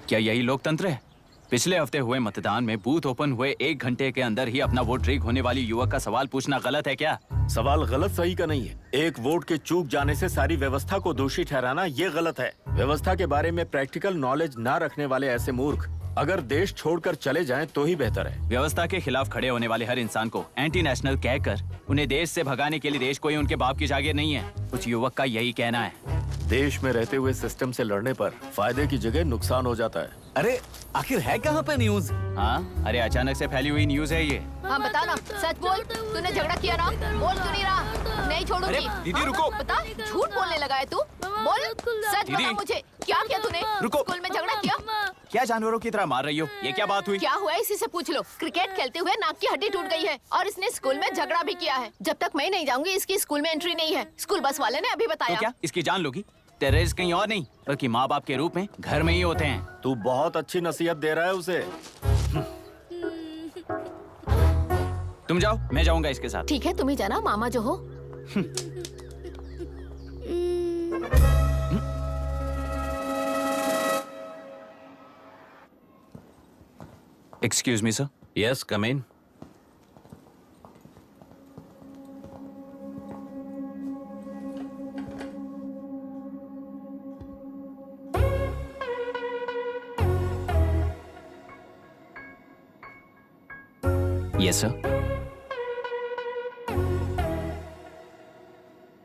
क्या यही लोकतंत्र है? पिछले हफ्ते हुए मतदान में बूथ ओपन हुए 1 घंटे के अंदर ही अपना वोट रीक होने वाली युवक का सवाल पूछना गलत है क्या? सवाल गलत सही का नहीं है। एक वोट के चूक जाने से सारी व्यवस्था को दोषी ठहराना ये गलत है। व्यवस्था के बारे में प्रैक्टिकल नॉलेज ना रखने वाले ऐसे मूर्ख अगर देश छोड़कर चले जाएं तो ही बेहतर है। व्यवस्था के खिलाफ खड़े होने वाले हर इंसान को एंटी नेशनल कहकर उन्हें देश से भगाने के लिए देश कोई उनके बाप की जागीर नहीं है। उस युवक का यही कहना है। देश में रहते हुए सिस्टम से लड़ने पर फायदे की जगह नुकसान हो जाता है। अरे आखिर है कहाँ पे न्यूज? हाँ, अरे अचानक से फैली हुई न्यूज है ये। हाँ बता ना, सच बोल, तूने झगड़ा किया ना? बोल क्यों नहीं रहा? नहीं छोड़ूंगी। दीदी रुको। बता, झूठ बोलने लगा है तू? बोल, सच बता मुझे, क्या किया तूने? रुको। स्कूल में झगड़ा किया? क्या जानवरों की तरह मार रही हो? ये क्या बात हुई? क्या हुआ इसी से पूछ लो। क्रिकेट खेलते हुए नाक की हड्डी टूट गई है और इसने स्कूल में झगड़ा भी किया है। जब तक मैं नहीं जाऊंगी इसकी स्कूल में एंट्री नहीं है। स्कूल बस वाले ने अभी तो बताया। क्या इसकी जान लोगी? टेररिस्ट कहीं और नहीं बल्कि माँ बाप के रूप में घर में ही होते हैं। तू बहुत अच्छी नसीहत दे रहा है उसे। तुम जाओ, मैं जाऊंगा इसके साथ। ठीक है, तुम ही जाना, मामा जो हो। Excuse me sir. Yes, come in. Yes sir.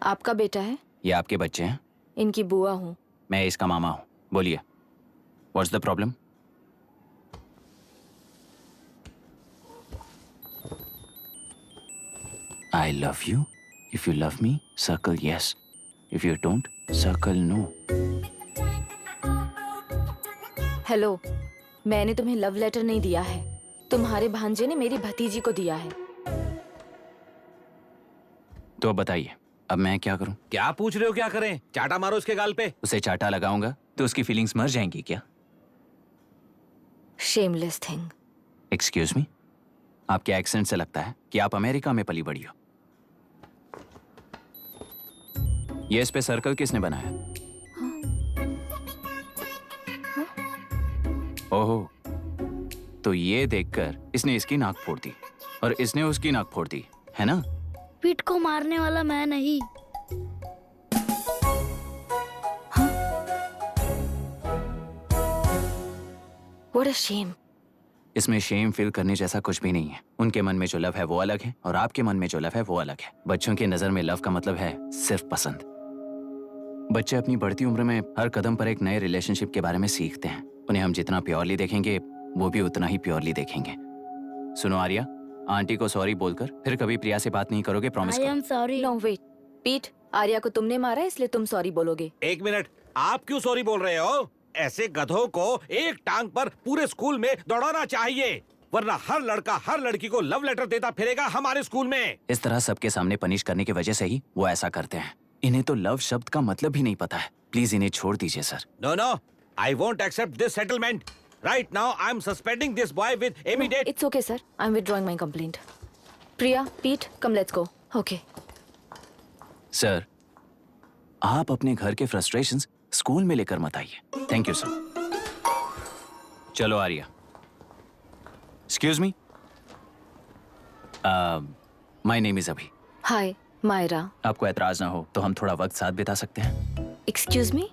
आपका बेटा है? ये आपके बच्चे हैं? इनकी बुआ हूँ। मैं इसका मामा हूँ। बोलिए, what's the problem? I love you. If you love me, circle yes. If you don't, circle no. Hello, मैंने तुम्हें लव लेटर नहीं दिया है। तुम्हारे भांजे ने मेरी भतीजी को दिया है। तो अब बताइए, अब मैं क्या करूं? क्या पूछ रहे हो? क्या करें? चाटा मारो उसके गाल पे। उसे चाटा लगाऊंगा तो उसकी फीलिंग्स मर जाएंगी क्या? Shameless thing. एक्सक्यूज मी, आपके एक्सेंट से लगता है कि आप अमेरिका में पली बड़ी हो। ये इस पे सर्कल किसने बनाया? ओहो, तो ये देखकर इसने इसकी नाक फोड़ दी और इसने उसकी नाक फोड़ दी, है ना? पीठ को मारने वाला मैं नहीं। What a shame. इसमें शेम फील करने जैसा कुछ भी नहीं है। उनके मन में जो लव है वो अलग है और आपके मन में जो लव है वो अलग है। बच्चों की नजर में लव का मतलब है सिर्फ पसंद। बच्चे अपनी बढ़ती उम्र में हर कदम पर एक नए रिलेशनशिप के बारे में सीखते हैं। उन्हें हम जितना प्योरली देखेंगे वो भी उतना ही प्योरली देखेंगे। सुनो आर्या, आंटी को सॉरी बोलकर फिर कभी प्रिया से बात नहीं करोगे, प्रॉमिस आई करो। Am sorry. No, wait. पीट, आर्या को तुमने मारा इसलिए तुम सॉरी बोलोगे। एक मिनट, आप क्यों सॉरी बोल रहे हो? ऐसे गधों को एक टांग पर पूरे स्कूल में दौड़ाना चाहिए, वरना हर लड़का हर लड़की को लव लेटर देता फिरेगा हमारे स्कूल में। इस तरह सबके सामने पनिश करने की वजह से ही वो ऐसा करते हैं। इन्हें तो लव शब्द का मतलब भी नहीं पता है। प्लीज इन्हें छोड़ दीजिए sir. No no, I won't accept this settlement. Right now I am suspending this boy with immediate. It's okay, sir. I'm withdrawing my complaint. Priya, Pete, come let's go. Okay. Sir, आप अपने घर के frustrations school में लेकर मत आइए। Thank you sir. चलो Arya. Excuse me, my name is Abhi. Hi, Myra. आपको एतराज ना हो तो हम थोड़ा वक्त साथ बिता सकते हैं? Excuse me?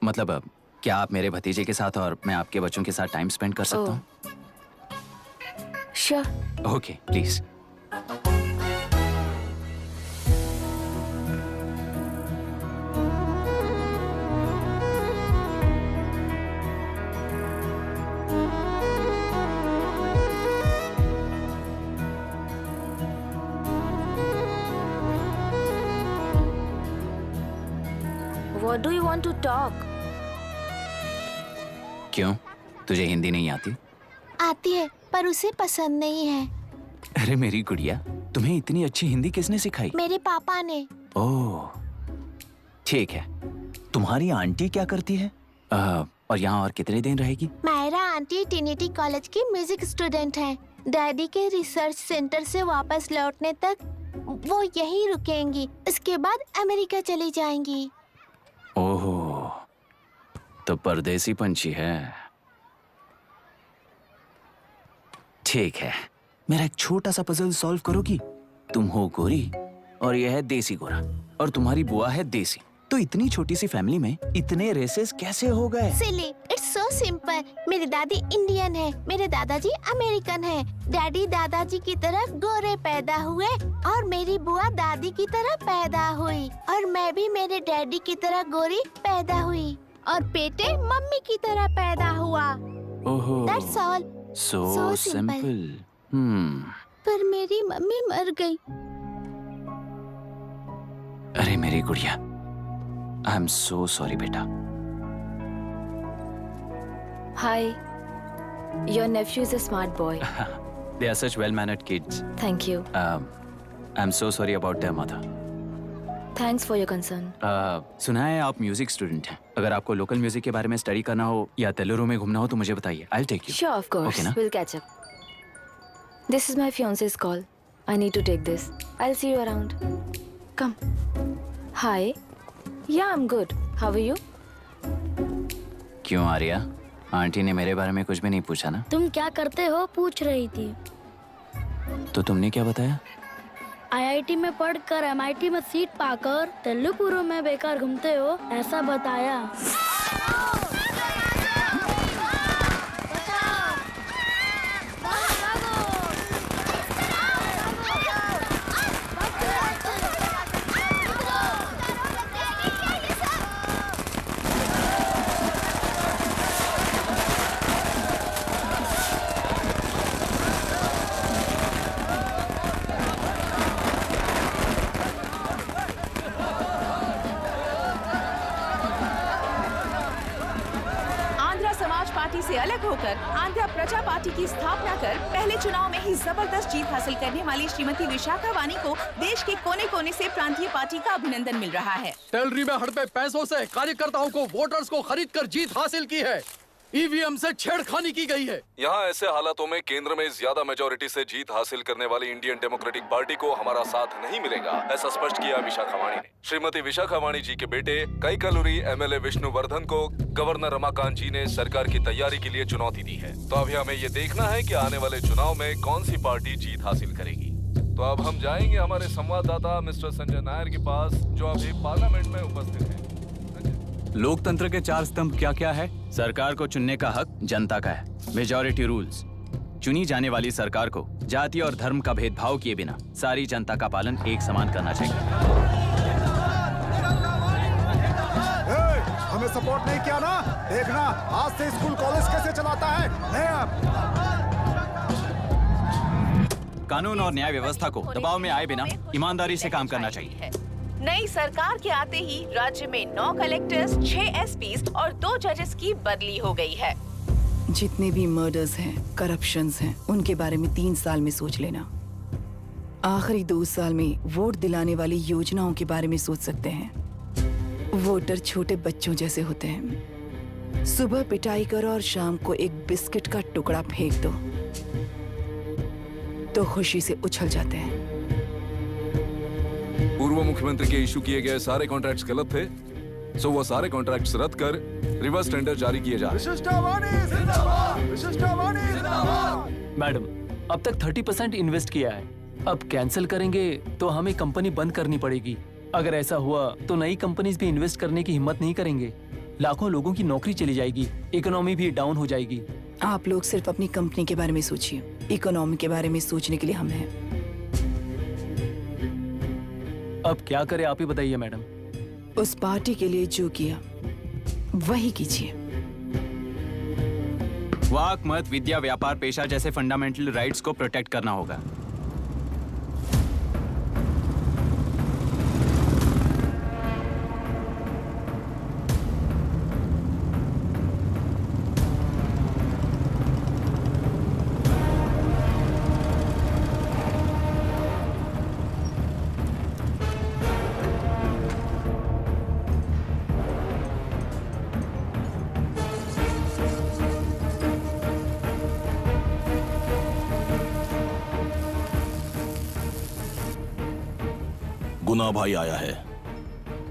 मतलब क्या आप मेरे भतीजे के साथ और मैं आपके बच्चों के साथ टाइम स्पेंड कर सकता हूँ? Sure. Okay, please. What do you want to talk? क्यों, तुझे हिंदी नहीं आती? आती है पर उसे पसंद नहीं है। अरे मेरी गुड़िया, तुम्हें इतनी अच्छी हिंदी किसने सिखाई? मेरे पापा ने। ओह, ठीक है। तुम्हारी आंटी क्या करती है? और यहाँ और कितने दिन रहेगी? मायरा आंटी ट्रिनिटी कॉलेज की म्यूजिक स्टूडेंट हैं। डैडी के रिसर्च सेंटर से वापस लौटने तक वो यहीं रुकेंगी। इसके बाद अमेरिका चली जाएंगी। ओह, तो परदेसी पंछी है। ठीक है, मेरा एक छोटा सा पजल सॉल्व करोगी? तुम हो गोरी और यह है देसी गोरा और तुम्हारी बुआ है देसी, तो इतनी छोटी सी फैमिली में इतने रेसेस कैसे हो गए? सिली, इट्स सो सिंपल। मेरी दादी इंडियन है, मेरे दादाजी अमेरिकन है। डैडी दादाजी की तरह गोरे पैदा हुए और मेरी बुआ दादी की तरह पैदा हुई और मैं भी मेरे डैडी की तरह गोरी पैदा हुई और बेटे मम्मी की तरह पैदा हुआ। ओहो, that's all. So So simple. पर मेरी मम्मी मर गई। अरे मेरी गुड़िया, आई एम सो सॉरी बेटा। Hi. Your nephew is a smart boy. They are such well-mannered kids. Thank you. I'm so sorry about their mother. Thanks for your concern. सुना है आप म्यूजिक स्टूडेंट हैं। अगर आपको लोकल म्यूजिक के बारे में स्टडी करना हो या तेलुरु में घूमना हो तो मुझे बताइए। I'll take you. Sure, of course. Okay, ना? We'll catch up. This is my fiance's call. I need to take this. I'll see you around. Come. Hi. Yeah, I'm good. How are you? क्यों Arya? Aunty ने मेरे बारे में कुछ भी नहीं पूछा ना? तुम क्या करते हो पूछ रही थी। तो तुमने क्या बताया? आईआईटी में पढ़कर एमआईटी में सीट पाकर तेलुपुरु में बेकार घूमते हो ऐसा बताया। आंध्र समाज पार्टी से अलग होकर आंध्र प्रजा पार्टी की स्थापना कर पहले चुनाव में ही जबरदस्त जीत हासिल करने वाली श्रीमती विशाखा वानी को देश के कोने कोने से प्रांतीय पार्टी का अभिनंदन मिल रहा है। टेलरी में हड़पे पैसों से कार्यकर्ताओं को वोटर्स को खरीद कर जीत हासिल की है। ईवीएम से छेड़खानी की गई है। यहाँ ऐसे हालातों में केंद्र में ज्यादा मेजोरिटी से जीत हासिल करने वाली इंडियन डेमोक्रेटिक पार्टी को हमारा साथ नहीं मिलेगा, ऐसा स्पष्ट किया विशाखा वाणी ने। श्रीमती विशाखा वाणी जी के बेटे कैकलुरी एमएलए विष्णुवर्धन को गवर्नर रमाकांत जी ने सरकार की तैयारी के लिए चुनौती दी है। तो अभी हमें ये देखना है कि आने वाले चुनाव में कौन सी पार्टी जीत हासिल करेगी। तो अब हम जाएंगे हमारे संवाददाता मिस्टर संजय नायर के पास, जो अभी पार्लियामेंट में उपस्थित है। लोकतंत्र के 4 स्तंभ क्या क्या है? सरकार को चुनने का हक जनता का है। Majority rules. चुनी जाने वाली सरकार को जाति और धर्म का भेदभाव किए बिना सारी जनता का पालन एक समान करना चाहिए। हमें सपोर्ट नहीं किया ना, देखना आज से स्कूल कॉलेज कैसे चलाता है। कानून और न्याय व्यवस्था को दबाव में आए बिना ईमानदारी से काम करना चाहिए। नई सरकार के आते ही राज्य में 9 कलेक्टर्स, 6 एसपीज और 2 जजेस की बदली हो गई है। जितने भी मर्डर्स हैं, करप्शंस हैं, उनके बारे में 3 साल में सोच लेना। आखिरी 2 साल में वोट दिलाने वाली योजनाओं के बारे में सोच सकते हैं। वोटर छोटे बच्चों जैसे होते हैं। सुबह पिटाई करो और शाम को एक बिस्किट का टुकड़ा फेंक दो तो खुशी से उछल जाते हैं। पूर्व मुख्यमंत्री के इशू किए गए सारे कॉन्ट्रैक्ट्स गलत थे, सो वो सारे कॉन्ट्रैक्ट्स रद्द कर रिवर्स टेंडर जारी किए जा रहे हैं। मैडम, अब तक 30% इन्वेस्ट किया है, अब कैंसिल करेंगे तो हमें कंपनी बंद करनी पड़ेगी। अगर ऐसा हुआ तो नई कंपनीज भी इन्वेस्ट करने की हिम्मत नहीं करेंगे। लाखों लोगों की नौकरी चली जाएगी, इकोनॉमी भी डाउन हो जाएगी। आप लोग सिर्फ अपनी कंपनी के बारे में सोचिए, इकोनॉमी के बारे में सोचने के लिए हम हैं। अब क्या करें आप ही बताइए मैडम। उस पार्टी के लिए जो किया वही कीजिए। वाक, मत, विद्या, व्यापार, पेशा जैसे फंडामेंटल राइट्स को प्रोटेक्ट करना होगा। गुना भाई आया है।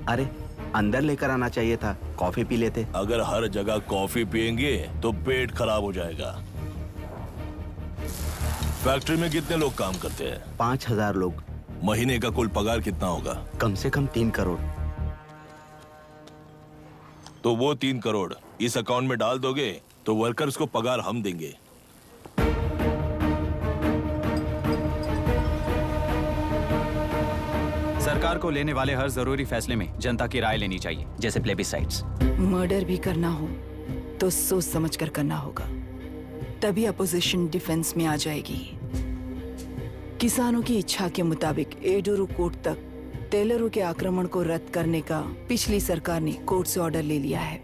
अरे अंदर लेकर आना चाहिए था, कॉफी पी लेते। अगर हर जगह कॉफी पियेंगे तो पेट खराब हो जाएगा। फैक्ट्री में कितने लोग काम करते हैं? 5000 लोग। महीने का कुल पगार कितना होगा? कम से कम 3 करोड़। तो वो 3 करोड़ इस अकाउंट में डाल दोगे तो वर्कर्स को पगार हम देंगे। सरकार को लेने वाले हर जरूरी फैसले में जनता की राय लेनी चाहिए, जैसे प्लेबिसाइट्स। मर्डर भी करना हो तो सोच समझ कर करना होगा, तभी अपोजिशन डिफेंस में आ जाएगी। किसानों की इच्छा के मुताबिक एडोरू कोर्ट तक टेलरों के आक्रमण को रद्द करने का पिछली सरकार ने कोर्ट से ऑर्डर ले लिया है।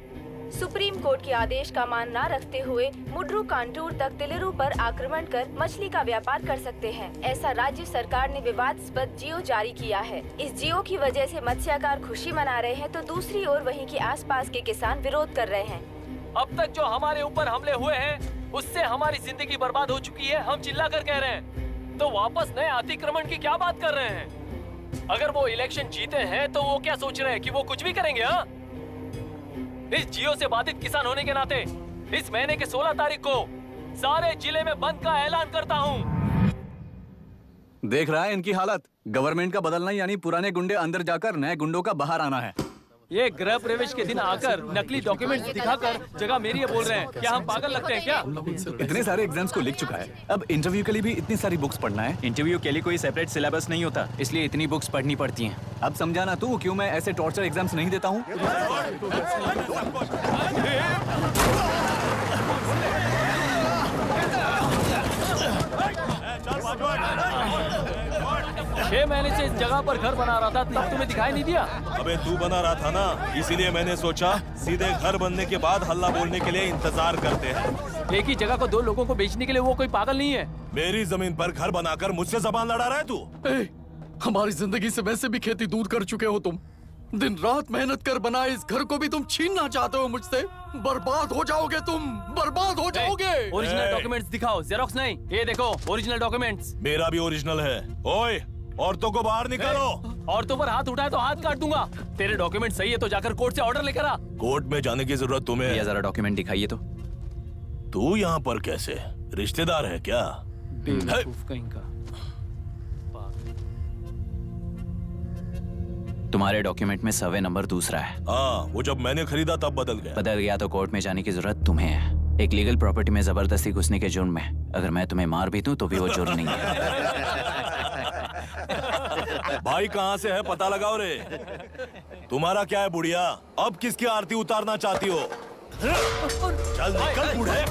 सुप्रीम कोर्ट के आदेश का मान न रखते हुए मुड्रू कांटूर तक टेलरों पर आक्रमण कर मछली का व्यापार कर सकते हैं। ऐसा राज्य सरकार ने विवादास्पद जियो जारी किया है। इस जियो की वजह से मत्स्यकार खुशी मना रहे हैं तो दूसरी ओर वहीं के आसपास के किसान विरोध कर रहे हैं। अब तक जो हमारे ऊपर हमले हुए हैं उससे हमारी जिंदगी बर्बाद हो चुकी है, हम चिल्लाकर कह रहे हैं, तो वापस नए अतिक्रमण की क्या बात कर रहे हैं? अगर वो इलेक्शन जीते हैं तो वो क्या सोच रहे हैं कि वो कुछ भी करेंगे? हाँ, इस जियो से बाधित किसान होने के नाते इस महीने के 16 तारीख को सारे जिले में बंद का ऐलान करता हूँ। देख रहा है इनकी हालत। गवर्नमेंट का बदलना यानी पुराने गुंडे अंदर जाकर नए गुंडों का बाहर आना है। ये गृह प्रवेश के दिन आकर नकली डॉक्यूमेंट्स दिखाकर जगह मेरी है बोल रहे हैं। क्या हम पागल लगते हैं क्या? इतने सारे एग्जाम्स को लिख चुका है, अब इंटरव्यू के लिए भी इतनी सारी बुक्स पढ़ना है। इंटरव्यू के लिए कोई सेपरेट सिलेबस नहीं होता, इसलिए इतनी बुक्स पढ़नी पड़ती हैं। अब समझाना तू क्यों मैं ऐसे टॉर्चर एग्जाम्स नहीं देता हूँ। 6 महीने से इस जगह पर घर बना रहा था, तुम्हें दिखाई नहीं दिया? अबे तू बना रहा था ना, इसीलिए मैंने सोचा सीधे घर बनने के बाद हल्ला बोलने के लिए इंतजार करते हैं। एक ही जगह को 2 लोगों को बेचने के लिए वो कोई पागल नहीं है। मेरी जमीन पर घर बनाकर मुझसे जबान लड़ा रहा है तू। हमारी जिंदगी से वैसे भी खेती दूर कर चुके हो तुम। दिन रात मेहनत कर बनाए इस घर को भी तुम छीनना चाहते हो मुझसे। बर्बाद हो जाओगे तुम, बर्बाद हो जाओगे। ओरिजिनल डॉक्यूमेंट्स दिखाओ, जेरोक्स नहीं। ये देखो ओरिजिनल डॉक्यूमेंट्स। मेरा भी ओरिजिनल है। ओए, औरतों को बाहर निकालो। औरतों पर हाथ उठाए तो हाथ काट दूंगा। तेरे डॉक्यूमेंट सही है तो जाकर कोर्ट से ऑर्डर लेकर आ। कोर्ट में जाने की जरूरत तुम्हें है। जरा डॉक्यूमेंट दिखाइए तो। तू यहाँ पर कैसे? रिश्तेदार है क्या? बेवकूफ कहीं का। तुम्हारे डॉक्यूमेंट में सर्वे नंबर दूसरा है। हाँ, वो जब मैंने खरीदा तब बदल गया। बदल गया तो कोर्ट में जाने की जरूरत तुम्हें है। एक लीगल प्रॉपर्टी में जबरदस्ती घुसने के जुर्म में अगर मैं तुम्हें मार भी दूं तो भी वो जुर्म नहीं है। भाई कहाँ से है पता लगाओ रे। तुम्हारा क्या है बुढ़िया? अब किसकी आरती उतारना चाहती हो? चल निकल बूढ़े।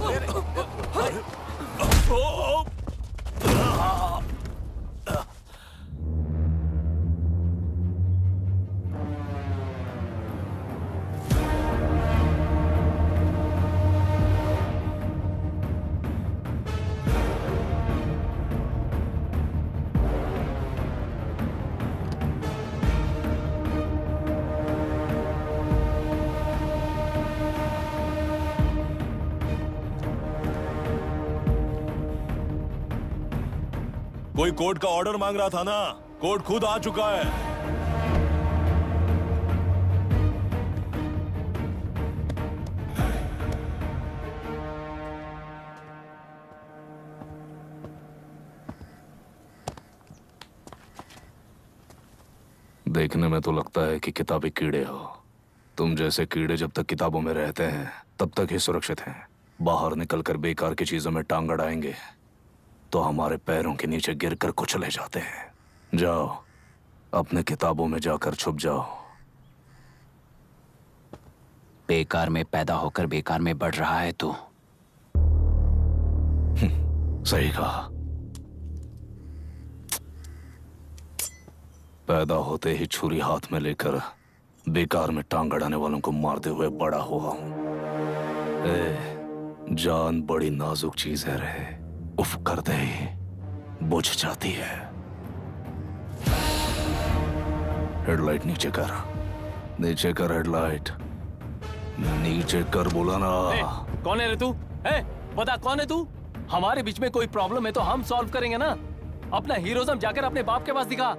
कोई कोर्ट का ऑर्डर मांग रहा था ना, कोर्ट खुद आ चुका है। देखने में तो लगता है कि किताबी कीड़े हो। तुम जैसे कीड़े जब तक किताबों में रहते हैं तब तक ही सुरक्षित हैं। बाहर निकलकर बेकार की चीजों में टांग अड़ाएंगे तो हमारे पैरों के नीचे गिरकर कुचले जाते हैं। जाओ, अपने किताबों में जाकर छुप जाओ। बेकार में पैदा होकर बेकार में बढ़ रहा है तू। सही कहा। पैदा होते ही छुरी हाथ में लेकर बेकार में टांग अड़ाने वालों को मारते हुए बड़ा हुआ हूं। जान बड़ी नाजुक चीज है रे, उफ करते ही बुझ जाती है। हेडलाइट नीचे कर, नीचे कर हेडलाइट, नीचे कर बोला ना। कौन है रे तू? बता कौन है तू? हमारे बीच में कोई प्रॉब्लम है तो हम सॉल्व करेंगे ना। अपना हीरोइज्म जाकर अपने बाप के पास दिखा।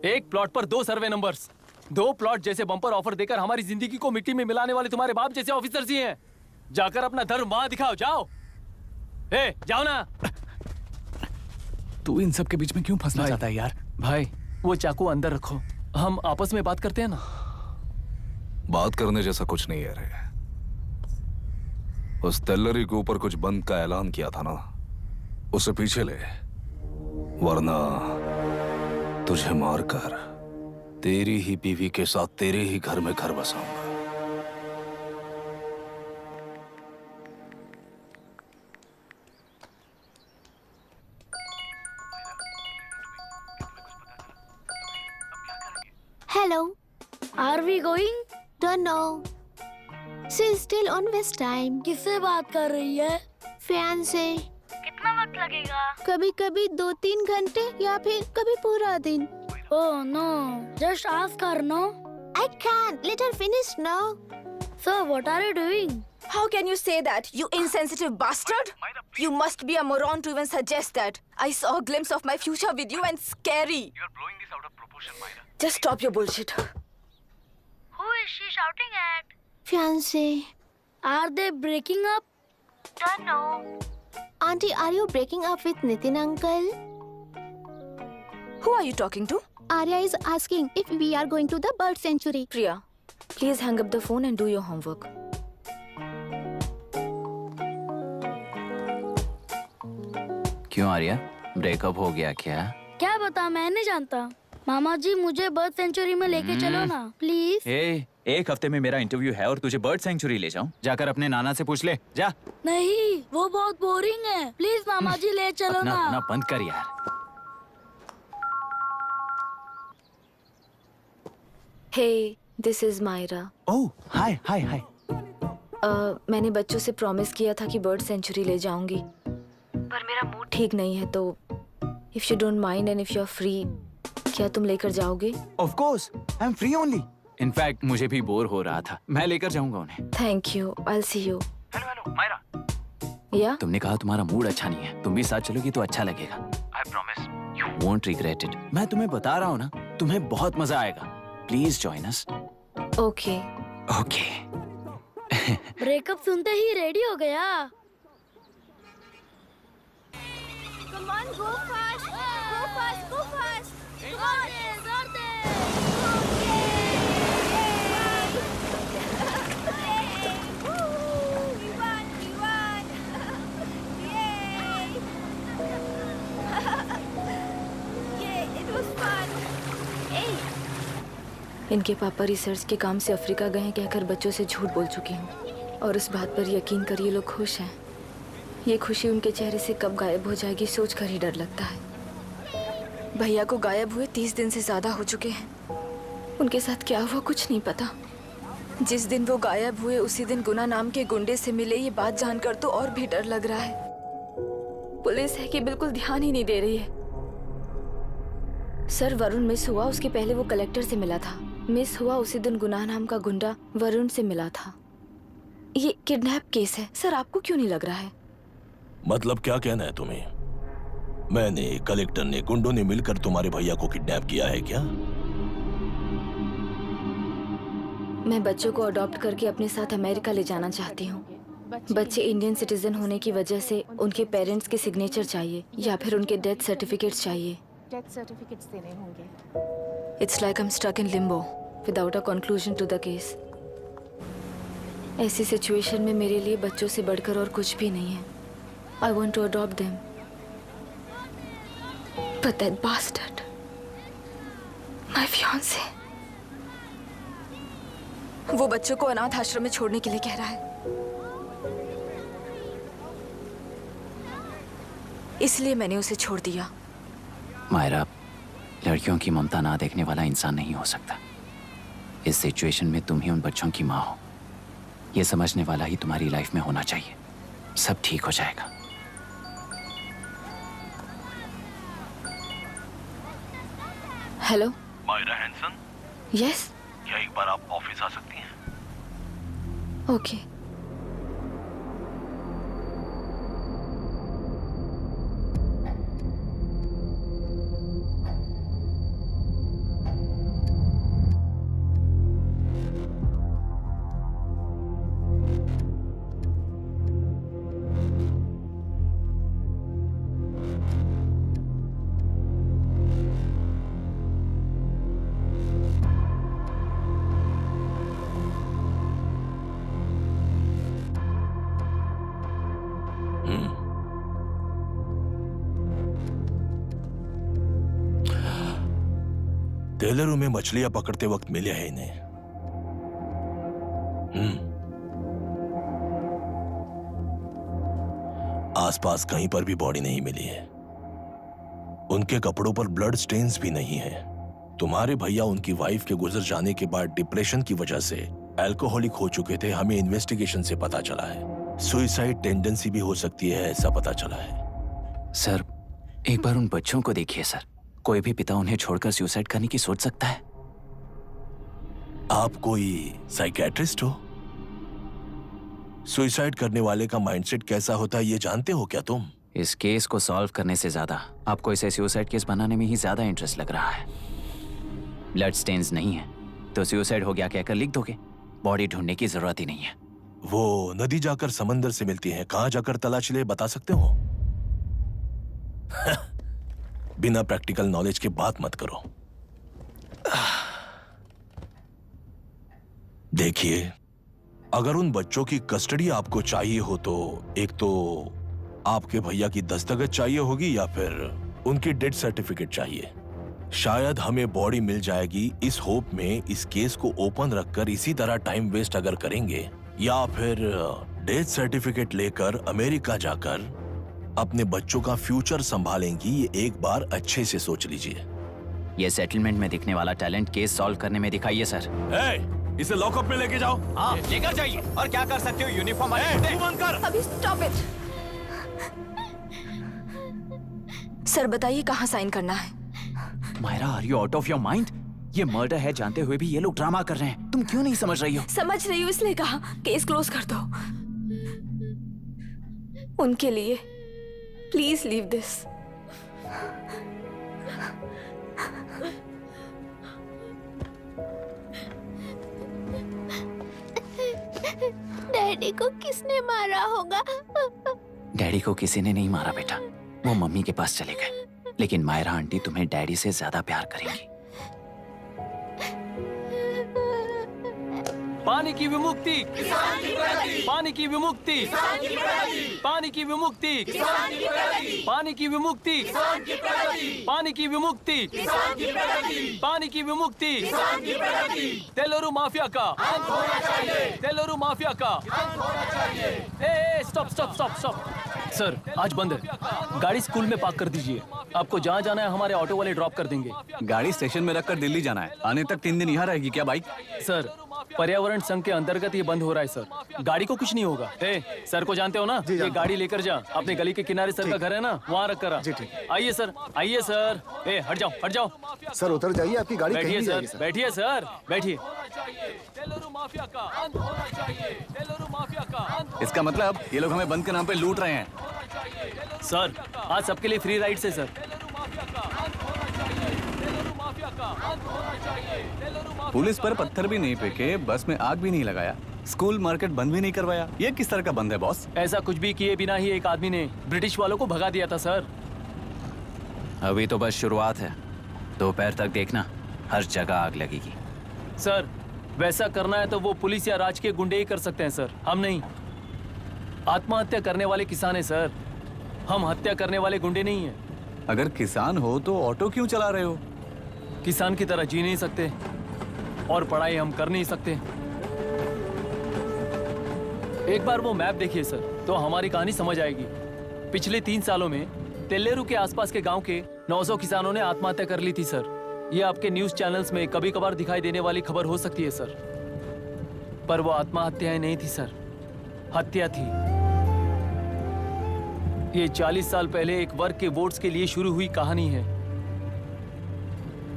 एक प्लॉट पर 2 सर्वे नंबर्स, 2 प्लॉट जैसे बम्पर ऑफर देकर हमारी जिंदगी को मिट्टी में मिलाने वाले तुम्हारे बाप जैसे ऑफिसर्स ही हैं। जाकर अपना धर्म वहां दिखाओ, जाओ। जाओ ना। तू इन सब के बीच में क्यों फंसना भाई। चाहता है यार? भाई वो चाकू अंदर रखो, हम आपस में बात करते हैं ना। बात करने जैसा कुछ नहीं है रे। उस तेलरी के ऊपर कुछ बंद का ऐलान किया था ना, उसे पीछे ले, वरना तुझे मारकर तेरी ही बीवी के साथ तेरे ही घर में घर बसाऊंगा। Hello. Are we going? Don't know. She's still on West time. किससे बात कर रही है? Fiance. कितना वक्त लगेगा? कभी कभी 2-3 घंटे या फिर कभी पूरा दिन. Oh no, just ask her, no? I can't. Let her finish now. So what are you doing? How can you say that, you insensitive bastard? You must be a moron to even suggest that. I saw a glimpse of my future with you and scary. You're blowing this out of proportion, Myra. Just stop your bullshit. Who is she shouting at? Fiance. Are they breaking up? Don't know. Auntie, are you breaking up with Nitin uncle? Who are you talking to? Arya is asking if we are going to the bird sanctuary. Priya, please hang up the phone and do your homework. क्यों Arya, breakup हो गया क्या? क्या बता, मैं नहीं जानता। मामा जी मुझे बर्ड सेंचुरी में लेके चलो ना प्लीज। एक हफ्ते में मेरा इंटरव्यू है और तुझे बर्ड सेंचुरी ले जाऊं? जाकर अपने नाना से पूछ ले, जा। नहीं, वो बहुत बोरिंग है, प्लीज मामा जी ले चलो ना। अपना बंद कर यार। Hey, this is Myra. ओह, हाय हाय हाय। मैंने बच्चों से प्रॉमिस किया था कि बर्ड सेंचुरी ले जाऊंगी, पर मेरा मूड ठीक नहीं है, तो if you don't mind and if you are free, क्या तुम लेकर जाओगे? Of course, I am free only. In fact मुझे भी बोर हो रहा था, मैं लेकर जाऊंगा उन्हें। Thank you, I will see you. Hello Myra. या तुमने कहा तुम्हारा मूड अच्छा नहीं है, तुम भी साथ चलोगी तो अच्छा लगेगा। I promise. You won't regret it. मैं तुम्हें बता रहा हूँ ना, तुम्हें बहुत मजा आएगा। Please join us. Okay. Okay. Breakup सुनते ही रेडी हो गया। Come on, go fast. Go fast, go fast. Come on. We won, we won. Yay. Yay, it was fun. Hey. इनके पापा रिसर्च के काम से अफ्रीका गए हैं कहकर बच्चों से झूठ बोल चुकी हूँ, और उस बात पर यकीन कर ये लोग खुश हैं। ये खुशी उनके चेहरे से कब गायब हो जाएगी सोचकर ही डर लगता है। भैया को गायब हुए 30 दिन से ज्यादा हो चुके हैं। उनके साथ क्या हुआ कुछ नहीं पता। जिस दिन वो गायब हुए उसी दिन गुना नाम के गुंडे से मिले, ये बात जानकर तो और भी डर लग रहा है। पुलिस है कि बिल्कुल ध्यान ही नहीं दे रही है। सर, वरुण मिस हुआ उसके पहले वो कलेक्टर से मिला था। मिस हुआ उसी दिन गुनाह नाम का गुंडा वरुण से मिला था। ये किडनैप केस है सर, आपको क्यों नहीं लग रहा है? मतलब क्या कहना है तुम्हें? मैंने, कलेक्टर ने, गुंडों ने मिलकर तुम्हारे भैया को किडनैप किया है क्या? मैं बच्चों को अडॉप्ट करके अपने साथ अमेरिका ले जाना चाहती हूँ। बच्चे इंडियन सिटीजन होने की वजह से उनके पेरेंट्स के सिग्नेचर चाहिए या फिर उनके डेथ सर्टिफिकेट्स चाहिए। डेथ सर्टिफिकेट्स देने होंगे। It's like I am stuck in limbo without a conclusion to the case. ऐसी सिचुएशन में मेरे लिए बच्चों से बढ़कर और कुछ भी नहीं है। I want to adopt them, but that bastard, my fiancé, वो बच्चों को अनाथ आश्रम में छोड़ने के लिए कह रहा है। इसलिए मैंने उसे छोड़ दिया। मायरा, लड़कियों की ममता ना देखने वाला इंसान नहीं हो सकता। इस सिचुएशन में तुम ही उन बच्चों की माँ हो, ये समझने वाला ही तुम्हारी लाइफ में होना चाहिए। सब ठीक हो जाएगा। Hello Myra Hanson. यस। क्या एक बार आप ऑफिस आ सकती हैं? ओके। टेलरों में मछलियां पकड़ते वक्त मिले हैं इन्हें। आसपास कहीं पर भी बॉडी नहीं मिली है। उनके कपड़ों पर ब्लड स्टेन्स भी नहीं है। तुम्हारे भैया उनकी वाइफ के गुजर जाने के बाद डिप्रेशन की वजह से अल्कोहलिक हो चुके थे। हमें इन्वेस्टिगेशन से पता चला है सुसाइड टेंडेंसी भी हो सकती है, ऐसा पता चला है। सर, एक बार उन बच्चों को देखिए सर। कोई भी पिता उन्हें छोड़कर सुसाइड करने की सोच सकता है? आप कोई साइकियाट्रिस्ट हो? सुसाइड करने वाले का माइंडसेट कैसा होता है ये जानते हो क्या तुम? इस केस को सॉल्व करने से ज्यादा आपको इसे सुसाइड केस बनाने में ही ज्यादा इंटरेस्ट लग रहा है। ब्लड स्टेन्स नहीं है तो सुसाइड हो गया कहकर लिख दोगे। बॉडी ढूंढने की जरूरत ही नहीं है। वो नदी जाकर समंदर से मिलती है, कहां जाकर तलाश ले बता सकते हो? बिना प्रैक्टिकल नॉलेज के बात मत करो। देखिए, अगर उन बच्चों की कस्टडी आपको चाहिए हो तो एक तो आपके भैया की दस्तखत चाहिए होगी या फिर उनकी डेथ सर्टिफिकेट चाहिए। शायद हमें बॉडी मिल जाएगी इस होप में इस केस को ओपन रखकर इसी तरह टाइम वेस्ट अगर करेंगे, या फिर डेथ सर्टिफिकेट लेकर अमेरिका जाकर अपने बच्चों का फ्यूचर संभालेंगी, ये एक बार अच्छे से सोच लीजिए। ये सेटलमेंट में दिखने वाला टैलेंट केस सॉल्व करने में दिखाइए सर। इसे लॉकअप में लेके जाओ। हाँ, लेकर जाइए। और क्या कर सकते हो? यूनिफॉर्म बंद कर। अभी स्टॉप इट। सर बताइए कहाँ साइन करना है? Myra, are you out of your mind? ये मर्डर है जानते हुए भी ये लोग ड्रामा कर रहे हैं। तुम क्यों नहीं समझ रही हो? समझ रही हूँ इसलिए कहा केस क्लोज कर दो। उनके लिए प्लीज लीव दिस। डैडी को किसने मारा होगा? डैडी को किसी ने नहीं मारा बेटा, वो मम्मी के पास चले गए। लेकिन मायरा आंटी तुम्हें डैडी से ज्यादा प्यार करेंगी। पानी की विमुक्ति, पानी की विमुक्ति, पानी की विमुक्ति, पानी की विमुक्ति, पानी की विमुक्ति, पानी की विमुक्ति, तेलुरु माफिया का, तेलुरु माफिया का। Stop stop stop stop. Sir, आज बंद है। गाड़ी स्कूल में पार्क कर दीजिए। आपको जहाँ जाना है हमारे ऑटो वाले ड्रॉप कर देंगे। गाड़ी स्टेशन में रखकर दिल्ली जाना है। आने तक 3 दिन यहाँ रहेगी क्या बाइक? सर, पर्यावरण संघ के अंतर्गत ये बंद हो रहा है सर। गाड़ी को कुछ नहीं होगा। सर को जानते हो ना? ये गाड़ी लेकर जा। अपने गली के किनारे सर का घर है ना, वहाँ रख कर आ। आइए सर, आइए सर। हट जाओ, हट जाओ। सर उतर जाइए, आपकी गाड़ी बैठिए कहीं सर, बैठिए सर, बैठिए। इसका मतलब ये लोग हमें बंद के नाम पे लूट रहे हैं। सर, आज सबके लिए फ्री राइड से सर। पुलिस पर पत्थर भी नहीं फेंके, बस में आग भी नहीं लगाया, स्कूल मार्केट बंद भी नहीं करवाया। ये किस तरह का बंद है बॉस? ऐसा कुछ भी किए बिना ही एक आदमी ने ब्रिटिश वालों को भगा दिया था सर। अभी तो बस शुरुआत है। दोपहर तक देखना, हर जगह आग लगेगी। सर, वैसा करना है तो वो पुलिस या राज के गुंडे ही कर सकते हैं सर, हम नहीं। आत्महत्या करने वाले किसान है सर, हम हत्या करने वाले गुंडे नहीं हैं। अगर किसान हो तो ऑटो क्यों चला रहे हो? किसान की तरह जी नहीं सकते और पढ़ाई हम कर नहीं सकते। एक बार वो मैप देखिए सर, तो हमारी कहानी समझ आएगी। पिछले 3 सालों में तेल्लेरू के आसपास के गांव के 900 किसानों ने आत्महत्या कर ली थी सर। ये आपके न्यूज चैनल्स में कभी कभार दिखाई देने वाली खबर हो सकती है सर, पर वो आत्महत्याएं नहीं थी सर, हत्या थी। ये 40 साल पहले एक वर्ग के वोट्स के लिए शुरू हुई कहानी है।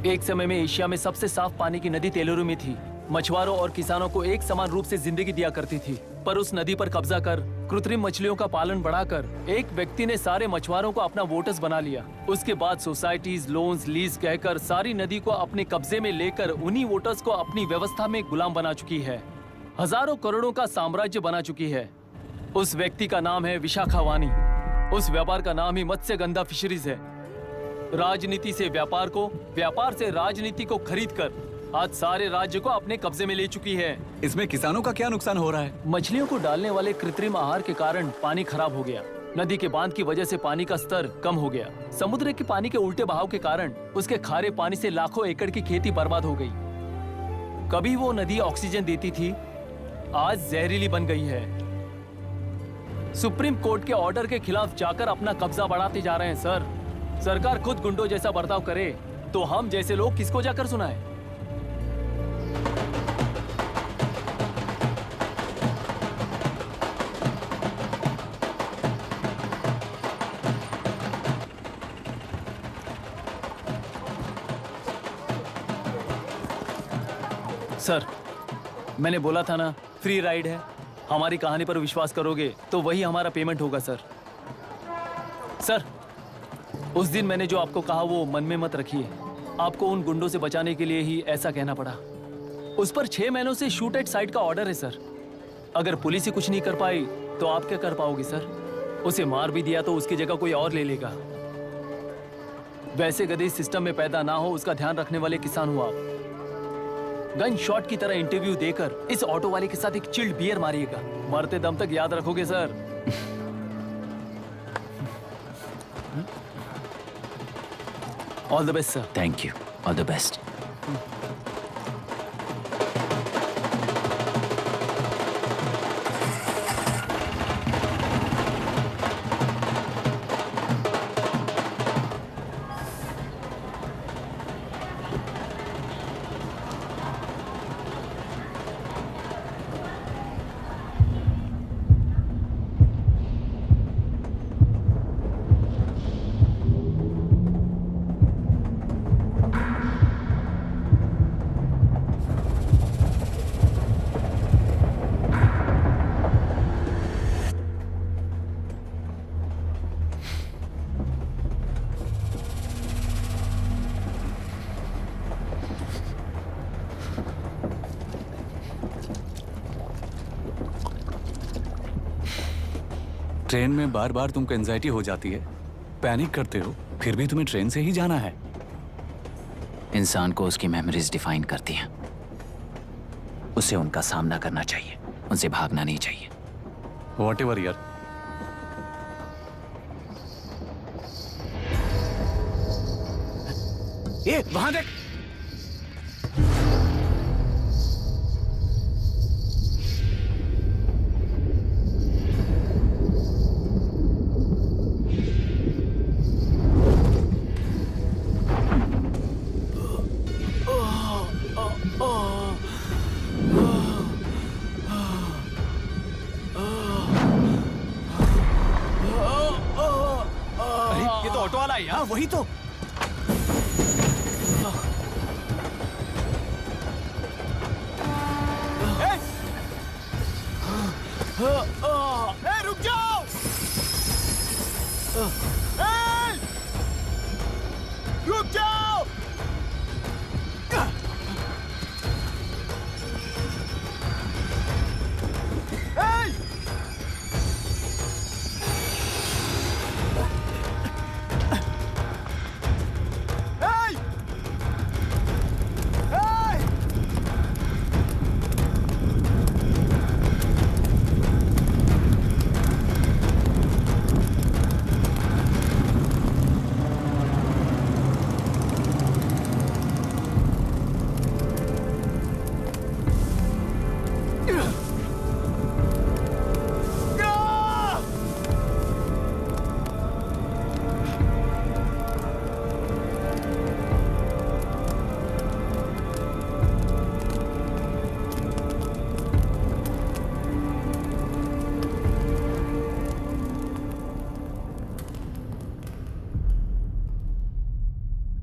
एक समय में एशिया में सबसे साफ पानी की नदी तेलुरु में थी। मछुआरों और किसानों को एक समान रूप से जिंदगी दिया करती थी, पर उस नदी पर कब्जा कर कृत्रिम मछलियों का पालन बढ़ाकर एक व्यक्ति ने सारे मछुआरों को अपना वोटर्स बना लिया। उसके बाद सोसाइटीज, लोन्स, लीज कहकर सारी नदी को अपने कब्जे में लेकर उन्हीं वोटर्स को अपनी व्यवस्था में गुलाम बना चुकी है। हजारों करोड़ों का साम्राज्य बना चुकी है। उस व्यक्ति का नाम है विशाखावानी। उस व्यापार का नाम ही मत्स्यगंधा फिशरीज है। राजनीति से व्यापार को, व्यापार से राजनीति को खरीद कर आज सारे राज्य को अपने कब्जे में ले चुकी है। इसमें किसानों का क्या नुकसान हो रहा है? मछलियों को डालने वाले कृत्रिम आहार के कारण पानी खराब हो गया। नदी के बांध की वजह से पानी का स्तर कम हो गया। समुद्र के पानी के उल्टे बहाव के कारण उसके खारे पानी से लाखों एकड़ की खेती बर्बाद हो गई। कभी वो नदी ऑक्सीजन देती थी, आज जहरीली बन गई है। सुप्रीम कोर्ट के ऑर्डर के खिलाफ जाकर अपना कब्जा बढ़ाते जा रहे हैं सर। सरकार खुद गुंडों जैसा बर्ताव करे तो हम जैसे लोग किसको जाकर सुनाएं? सर, मैंने बोला था ना, फ्री राइड है। हमारी कहानी पर विश्वास करोगे तो वही हमारा पेमेंट होगा सर। सर, उस दिन मैंने जो आपको कहा वो मन में मत रखिए। आपको उन गुंडों से बचाने के लिए ही ऐसा कहना पड़ा। उस पर 6 महीनों से शूट एट साइट का ऑर्डर है सर। अगर पुलिस ही कुछ नहीं कर पाई तो आप क्या कर पाओगे सर? उसे मार भी दिया तो उसकी जगह कोई और ले लेगा। वैसे गधे सिस्टम में पैदा ना हो उसका ध्यान रखने वाले किसान हो आप। गन शॉट की तरह इंटरव्यू देकर इस ऑटो वाले के साथ एक चिल्ड बियर मारिएगा। मरते दम तक याद रखोगे sir. All the best sir. Thank you, all the best. Train में बार बार तुमको एंजाइटी हो जाती है, पैनिक करते हो, फिर भी तुम्हें ट्रेन से ही जाना है। इंसान को उसकी मेमोरीज डिफाइन करती हैं। उसे उनका सामना करना चाहिए, उनसे भागना नहीं चाहिए। व्हाटएवर यार। ये वहां देख। ये तो ऑटो वाला है यार। वही तो। रुक जाओ। रुक जाओ।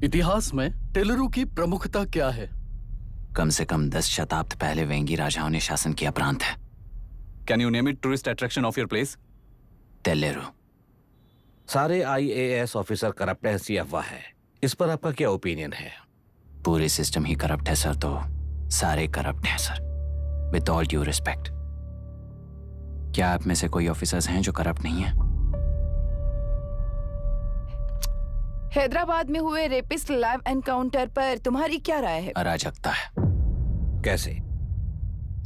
इतिहास में टेलरू की प्रमुखता क्या है? कम से कम 10 शताब्द पहले वेंगी राजाओं ने शासन किया प्रांत है। Can you name it tourist attraction of your place? टेलेरू। सारे IAS ऑफिसर करप्ट हैं, ऐसी अफवाह है। इस पर आपका क्या ओपिनियन है? पूरे सिस्टम ही करप्ट है सर, तो सारे करप्ट हैं sir. With all due respect, क्या आप में से कोई ऑफिसर्स हैं जो करप्ट नहीं है? हैदराबाद में हुए रेपिस्ट लाइव एनकाउंटर पर तुम्हारी क्या राय है? अराजकता है। कैसे?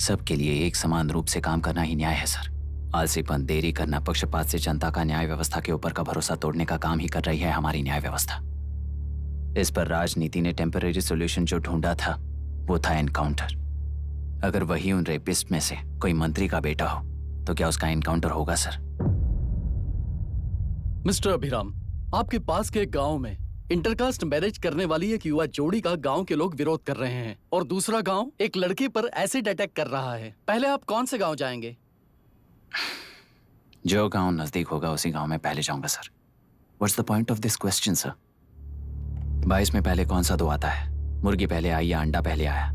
सबके लिए एक समान रूप से काम करना ही न्याय है सर। आलसीपन, देरी करना, पक्षपात से जनता का न्याय व्यवस्था के ऊपर का भरोसा तोड़ने का काम ही कर रही है हमारी न्याय व्यवस्था। इस पर राजनीति ने टेम्पररी सॉल्यूशन जो ढूंढा था वो था एनकाउंटर। अगर वही उन रेपिस्ट में से कोई मंत्री का बेटा हो तो क्या उसका एनकाउंटर होगा सर? मिस्टर अभिराम, आपके पास के एक गांव में इंटरकास्ट मैरिज करने वाली एक युवा जोड़ी का गांव के लोग विरोध कर रहे हैं और दूसरा गांव एक लड़के पर एसिड अटैक कर रहा है। पहले आप कौन से गांव जाएंगे? जो गांव नजदीक होगा उसी गांव में पहले जाऊंगा sir. What's the point of this question sir? 22 में पहले कौन सा दो आता है? मुर्गी पहले आई या अंडा पहले आया?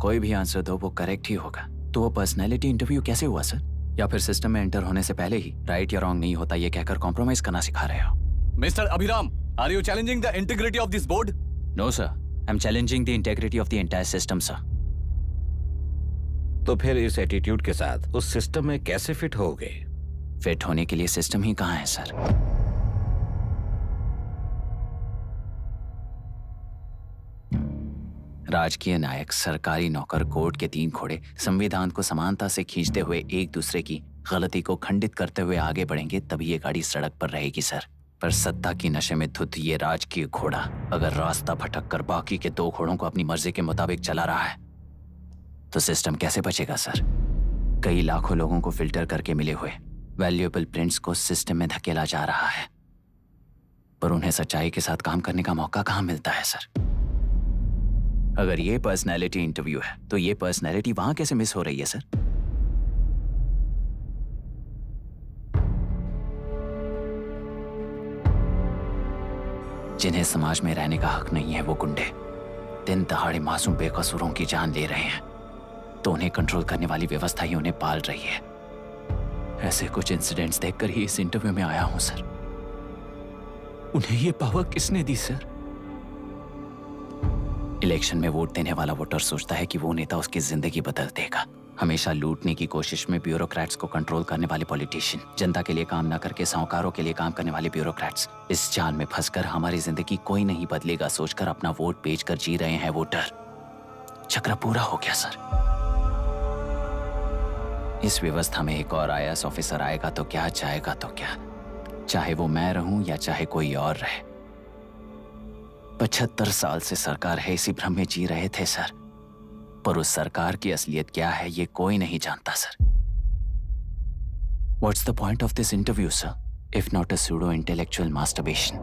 कोई भी आंसर दो वो करेक्ट ही होगा। तो वो पर्सनैलिटी इंटरव्यू कैसे हुआ सर? या फिर सिस्टम में एंटर होने से पहले ही राइट या रॉन्ग नहीं होता ये कहकर कॉम्प्रोमाइज करना सिखा रहे हो? Mister Abhiram, are you challenging the integrity of this board? No sir, I am challenging the integrity of the entire system sir. तो फिर इस एटीट्यूड के साथ उस सिस्टम में कैसे फिट होगे? फिट होने के लिए सिस्टम ही कहाँ है सर? राजकीय नायक, सरकारी नौकर, कोर्ट के 3 घोड़े संविधान को समानता से खींचते हुए एक दूसरे की गलती को खंडित करते हुए आगे बढ़ेंगे तभी ये गाड़ी सड़क पर रहेगी सर। पर सत्ता की नशे में धुत ये राजकीय घोड़ा अगर रास्ता भटक कर बाकी के 2 घोड़ों को अपनी मर्जी के मुताबिक चला रहा है तो सिस्टम कैसे बचेगा सर? कई लाखों लोगों को फिल्टर करके मिले हुए वैल्यूएबल प्रिंट्स को सिस्टम में धकेला जा रहा है, पर उन्हें सच्चाई के साथ काम करने का मौका कहां मिलता है सर? अगर ये पर्सनैलिटी इंटरव्यू है तो ये पर्सनैलिटी वहां कैसे मिस हो रही है सर? जिन्हें समाज में रहने का हक नहीं है वो गुंडे दिन दहाड़े मासूम बेकसूरों की जान ले रहे हैं तो उन्हें कंट्रोल करने वाली व्यवस्था ही उन्हें पाल रही है। ऐसे कुछ इंसिडेंट्स देखकर ही इस इंटरव्यू में आया हूं सर। उन्हें ये पावर किसने दी सर? इलेक्शन में वोट देने वाला वोटर सोचता है कि वो नेता उसकी जिंदगी बदल देगा। हमेशा लूटने की कोशिश में ब्यूरोक्रेट्स को कंट्रोल करने वाले पॉलिटिशियन, जनता के लिए काम न करके साहूकारों के लिए काम करने वाले ब्यूरोक्रेट्स, इस जाल में फंसकर हमारी जिंदगी कोई नहीं बदलेगा सोचकर अपना वोट बेचकर जी रहे हैं वोटर। चक्र पूरा हो गया सर। इस व्यवस्था में एक और IAS ऑफिसर आएगा तो क्या, जाएगा तो क्या, चाहे वो मैं रहूं या चाहे कोई और रहे। 75 साल से सरकार है इसी भ्रम में जी रहे थे सर, पर उस सरकार की असलियत क्या है ये कोई नहीं जानता sir. What's the point of this interview, sir, if not a pseudo-intellectual masturbation?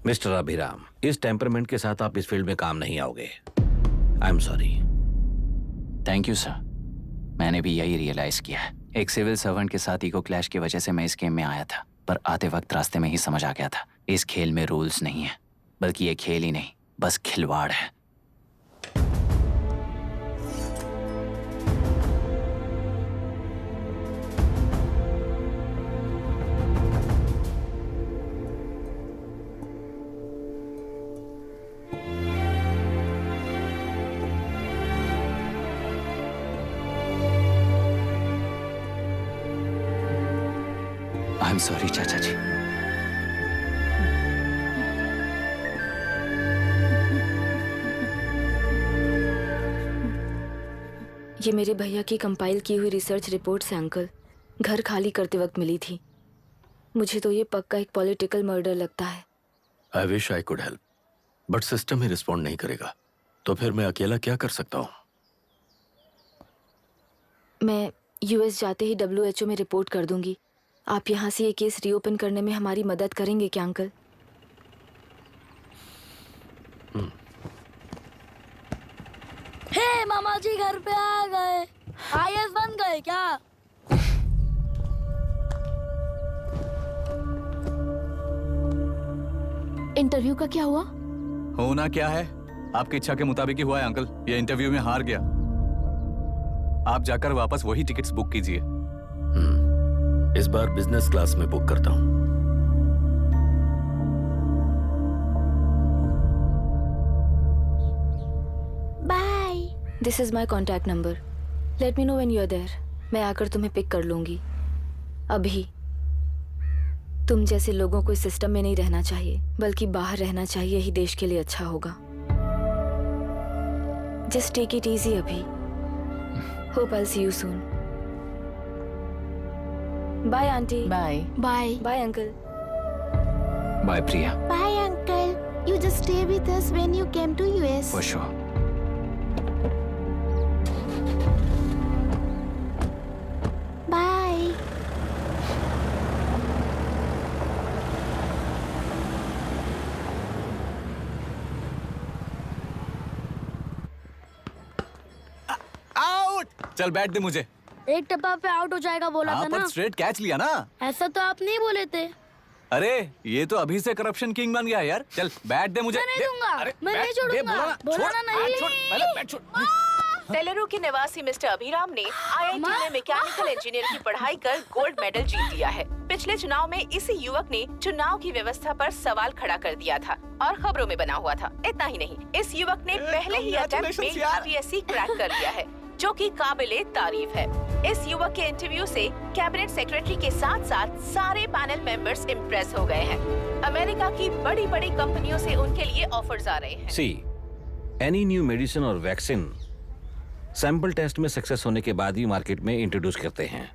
Mister Abhiram, इस टेम्परमेंट के साथ आप इस फील्ड में काम नहीं आओगे। आई am sorry. Thank you sir. मैंने भी यही रियलाइज किया है। एक सिविल सर्वेंट के साथ ईगो क्लैश की वजह से मैं इस गेम में आया था, पर आते वक्त रास्ते में ही समझ आ गया था इस खेल में रूल्स नहीं है, बल्कि ये खेल ही नहीं बस खिलवाड़ है। आई एम सॉरी चाचा जी। ये मेरे भैया की कंपाइल की हुई रिसर्च रिपोर्ट से अंकल, घर खाली करते वक्त मिली थी। मुझे तो ये पक्का एक पॉलिटिकल मर्डर लगता है। I wish I could help, but system he respond नहीं करेगा, तो फिर मैं अकेला क्या कर सकता हूँ? मैं US जाते ही WHO में रिपोर्ट कर दूंगी। आप यहाँ से ये केस रीओपन करने में हमारी मदद करेंगे क्या अंकल? हे मामा जी घर पे आ गए। IAS बन गए क्या? इंटरव्यू का क्या हुआ? होना क्या है, आपकी इच्छा के मुताबिक ही हुआ है अंकल। ये इंटरव्यू में हार गया। आप जाकर वापस वही टिकट्स बुक कीजिए। इस बार बिजनेस क्लास में बुक करता हूँ। Bye. This is my contact number. Let me know when you are there. मैं आकर तुम्हें पिक कर लूंगी। अभी तुम जैसे लोगों को इस सिस्टम में नहीं रहना चाहिए, बल्कि बाहर रहना चाहिए ही देश के लिए अच्छा होगा। जस्ट टेक इट इजी अभी। Hope I see you soon. Bye aunty. Bye. Bye bye uncle. Bye Priya. Bye uncle, you just stay with us when you came to US. For sure. Bye. Out. चल बैठ दे मुझे। एक टप्पा पे out हो जाएगा बोला था हाँ, ना। पर स्ट्रेट कैच लिया ना। ऐसा तो आप नहीं बोले थे। अरे ये तो अभी से करप्शन किंग बन गया है यार। चल बैठ दे मुझे। मैं नहीं दे- दूंगा। अरे, मैं बैठ, नहीं दे, छोड़ूंगा। बोला ना, बोला छोड़, ना नहीं। छोड़, पहले बैठ, छोड़। टेलरू के निवासी मिस्टर अभिराम ने IIT में मैकेनिकल इंजीनियर की पढ़ाई कर गोल्ड मेडल जीत लिया है। पिछले चुनाव में इसी युवक ने चुनाव की व्यवस्था पर सवाल खड़ा कर दिया था और खबरों में बना हुआ था। इतना ही नहीं, इस युवक ने पहले ही अटेम्प्ट में UPSC क्रैक कर लिया है, जो कि काबिले तारीफ है। इस युवक के इंटरव्यू से कैबिनेट सेक्रेटरी के साथ साथ सारे पैनल मेंबर्स इम्प्रेस हो गए हैं। अमेरिका की बड़ी बड़ी कंपनियों से उनके लिए ऑफर्स आ रहे हैं। सी एनी न्यू मेडिसिन और वैक्सीन सैंपल टेस्ट में सक्सेस होने के बाद ही मार्केट में इंट्रोड्यूस करते हैं।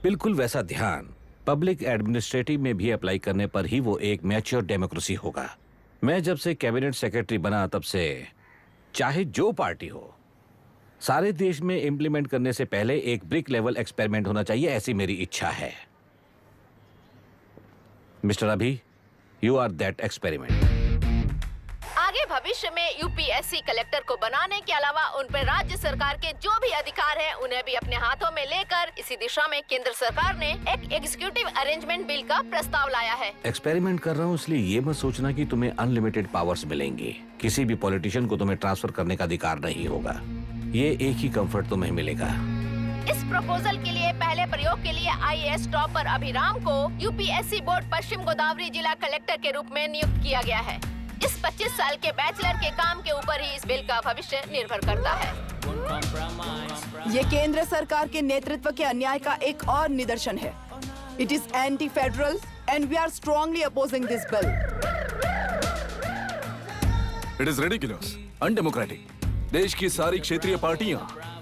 बिल्कुल वैसा ध्यान पब्लिक एडमिनिस्ट्रेटिव में भी अप्लाई करने पर ही वो एक मैच्योर डेमोक्रेसी होगा। मैं जब से कैबिनेट सेक्रेटरी बना तब से चाहे जो पार्टी हो, सारे देश में इंप्लीमेंट करने से पहले एक ब्रिक लेवल एक्सपेरिमेंट होना चाहिए, ऐसी मेरी इच्छा है। मिस्टर अभी, यू आर दैट एक्सपेरिमेंट। आगे भविष्य में यूपीएससी कलेक्टर को बनाने के अलावा उन पर राज्य सरकार के जो भी अधिकार हैं उन्हें भी अपने हाथों में लेकर इसी दिशा में केंद्र सरकार ने एक एग्जीक्यूटिव अरेंजमेंट बिल का प्रस्ताव लाया है। एक्सपेरिमेंट कर रहा हूँ इसलिए ये मत सोचना कि तुम्हें अनलिमिटेड पावर्स मिलेंगे। किसी भी पॉलिटिशियन को तुम्हें ट्रांसफर करने का अधिकार नहीं होगा। ये एक ही कंफर्ट तुम्हें मिलेगा। इस प्रपोजल के लिए पहले प्रयोग के लिए IAS टॉपर अभिराम को यूपीएससी बोर्ड पश्चिम गोदावरी जिला कलेक्टर के रूप में नियुक्त किया गया है। इस 25 साल के बैचलर के काम के ऊपर ही इस बिल का भविष्य निर्भर करता है। ये केंद्र सरकार के नेतृत्व के अन्याय का एक और निदर्शन है। It is anti federal and we are strongly opposing this bill. It is ridiculous, undemocratic. देश की सारी क्षेत्रीय पार्टियां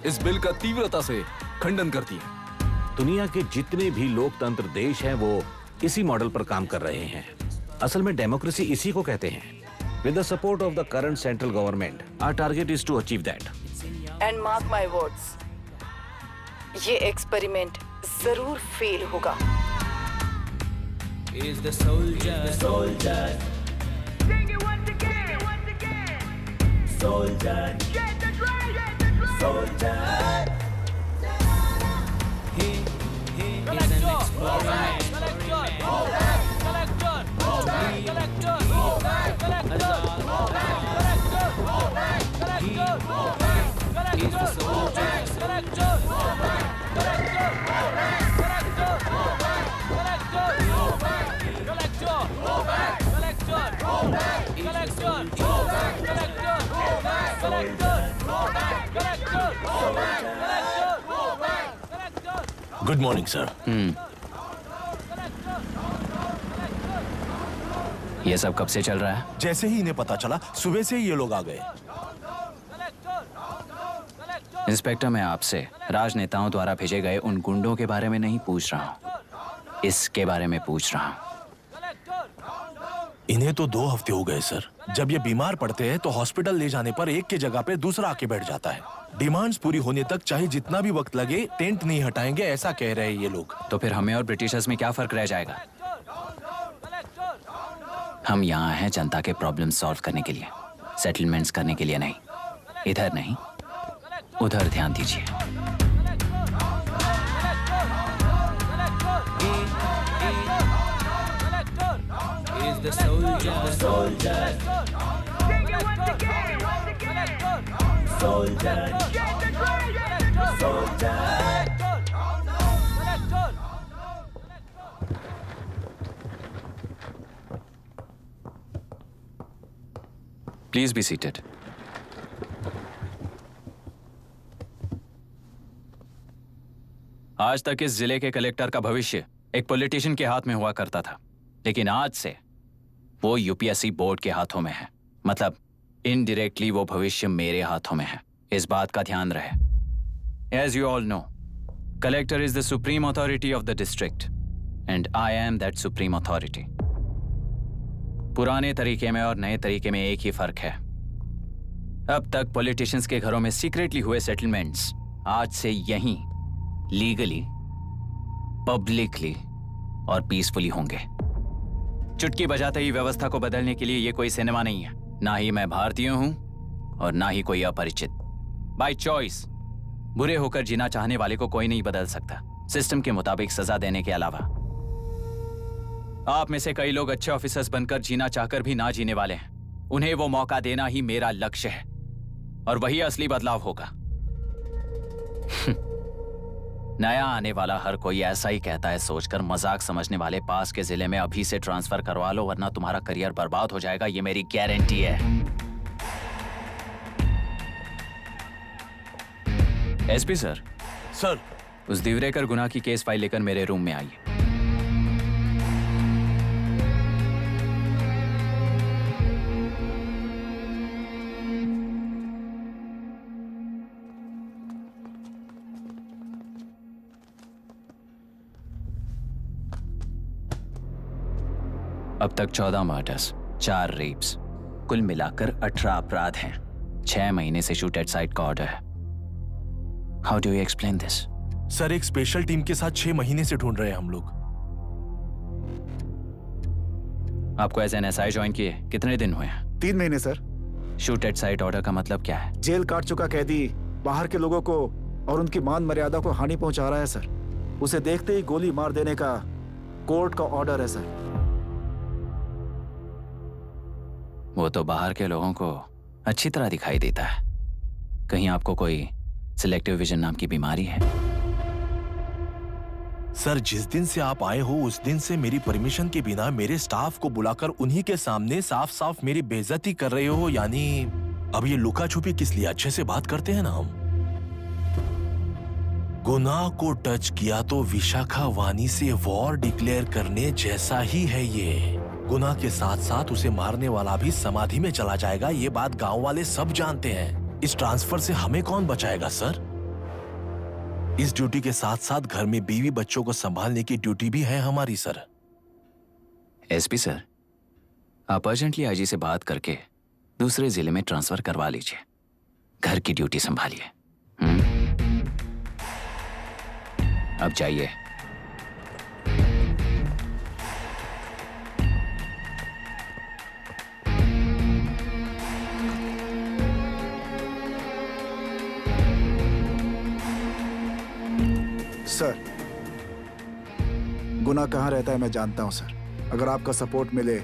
इस बिल का तीव्रता से खंडन करती हैं। दुनिया के जितने भी लोकतंत्र देश हैं वो इसी मॉडल पर काम कर रहे हैं। असल में डेमोक्रेसी इसी को कहते हैं। With the support of the current central government, our target is to achieve that. And mark my words, ये एक्सपेरिमेंट जरूर फेल होगा। Good morning sir. ये सब कब से चल रहा है? जैसे ही इन्हें पता चला सुबह से ही ये लोग आ गए। इंस्पेक्टर, मैं आपसे राजनेताओं द्वारा भेजे गए उन गुंडों के बारे में नहीं पूछ रहा हूँ, इसके बारे में पूछ रहा हूँ। इन्हें तो 2 हफ्ते हो गए सर। जब ये बीमार पड़ते हैं तो हॉस्पिटल ले जाने पर एक की जगह पे दूसरा आके बैठ जाता है। डिमांड्स पूरी होने तक चाहे जितना भी वक्त लगे टेंट नहीं हटाएंगे, ऐसा कह रहे हैं ये लोग। तो फिर हमें और ब्रिटिशर्स में क्या फर्क रह जाएगा? हम यहाँ हैं जनता के प्रॉब्लम सॉल्व करने के लिए, सेटलमेंट्स करने के लिए नहीं। इधर नहीं, उधर ध्यान दीजिए। Please be seated. आज तक इस जिले के कलेक्टर का भविष्य एक पॉलिटिशियन के हाथ में हुआ करता था, लेकिन आज से वो यूपीएससी बोर्ड के हाथों में है। मतलब इनडायरेक्टली वो भविष्य मेरे हाथों में है। इस बात का ध्यान रहे। As you all know, collector is the supreme authority of the district and I am that supreme authority. पुराने तरीके में और नए तरीके में एक ही फर्क है। अब तक पॉलिटिशियंस के घरों में सीक्रेटली हुए सेटलमेंट्स आज से यहीं लीगली, पब्लिकली और पीसफुली होंगे। चुटकी बजाते ही व्यवस्था को बदलने के लिए ये कोई सिनेमा नहीं है। ना ही मैं भारतीय हूं और ना ही कोई अपरिचित। बाय चॉइस बुरे होकर जीना चाहने वाले को कोई नहीं बदल सकता, सिस्टम के मुताबिक सजा देने के अलावा। आप में से कई लोग अच्छे ऑफिसर्स बनकर जीना चाहकर भी ना जीने वाले हैं। उन्हें वो मौका देना ही मेरा लक्ष्य है और वही असली बदलाव होगा। नया आने वाला हर कोई ऐसा ही कहता है सोचकर मजाक समझने वाले पास के जिले में अभी से ट्रांसफर करवा लो, वरना तुम्हारा करियर बर्बाद हो जाएगा। ये मेरी गारंटी है। SP sir. सर। उस दिवरेकर गुनाह की केस फाइल लेकर मेरे रूम में आइए। अब तक 14 मर्डर्स, 4 रेप्स, कुल मिलाकर 18 अपराध हैं। 6 महीने से शूट एट साइट का ऑर्डर है। How do you explain this? Sir, एक स्पेशल टीम के साथ 6 महीने से ढूंढ रहे हैं हम लोग। आपको एज एन एसआई ज्वाइन किए कितने दिन हुए हैं? 3 महीने sir. Shoot at site order का मतलब क्या है? जेल काट चुका कैदी बाहर के लोगों को और उनकी मान मर्यादा को हानि पहुंचा रहा है सर। उसे देखते ही गोली मार देने का कोर्ट का ऑर्डर है सर। वो तो बाहर के लोगों को अच्छी तरह दिखाई देता है। कहीं आपको कोई सिलेक्टिव विजन नाम की बीमारी है? सर, जिस दिन से आप आए हो उस दिन से मेरी परमिशन के बिना मेरे स्टाफ को बुलाकर उन्हीं के सामने साफ साफ मेरी बेइज्जती कर रहे हो। यानी अब ये लुका छुपी किस लिए? अच्छे से बात करते हैं ना हम। गुनाह को टच किया तो विशाखा वानी से वॉर डिक्लेयर करने जैसा ही है ये। गुनाह के साथ साथ उसे मारने वाला भी समाधि में चला जाएगा। ये बात गांव वाले सब जानते हैं। इस ट्रांसफर से हमें कौन बचाएगा सर? इस ड्यूटी के साथ साथ घर में बीवी बच्चों को संभालने की ड्यूटी भी है हमारी सर। एसपी सर, आप अर्जेंटली आईजी से बात करके दूसरे जिले में ट्रांसफर करवा लीजिए। घर की ड्यूटी संभालिए। अब जाइए। सर, गुनाह कहाँ रहता है मैं जानता हूं सर। अगर आपका सपोर्ट मिले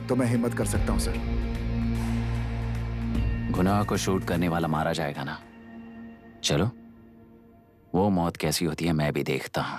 तो मैं हिम्मत कर सकता हूं सर। गुनाह को शूट करने वाला मारा जाएगा ना? चलो, वो मौत कैसी होती है मैं भी देखता हूं।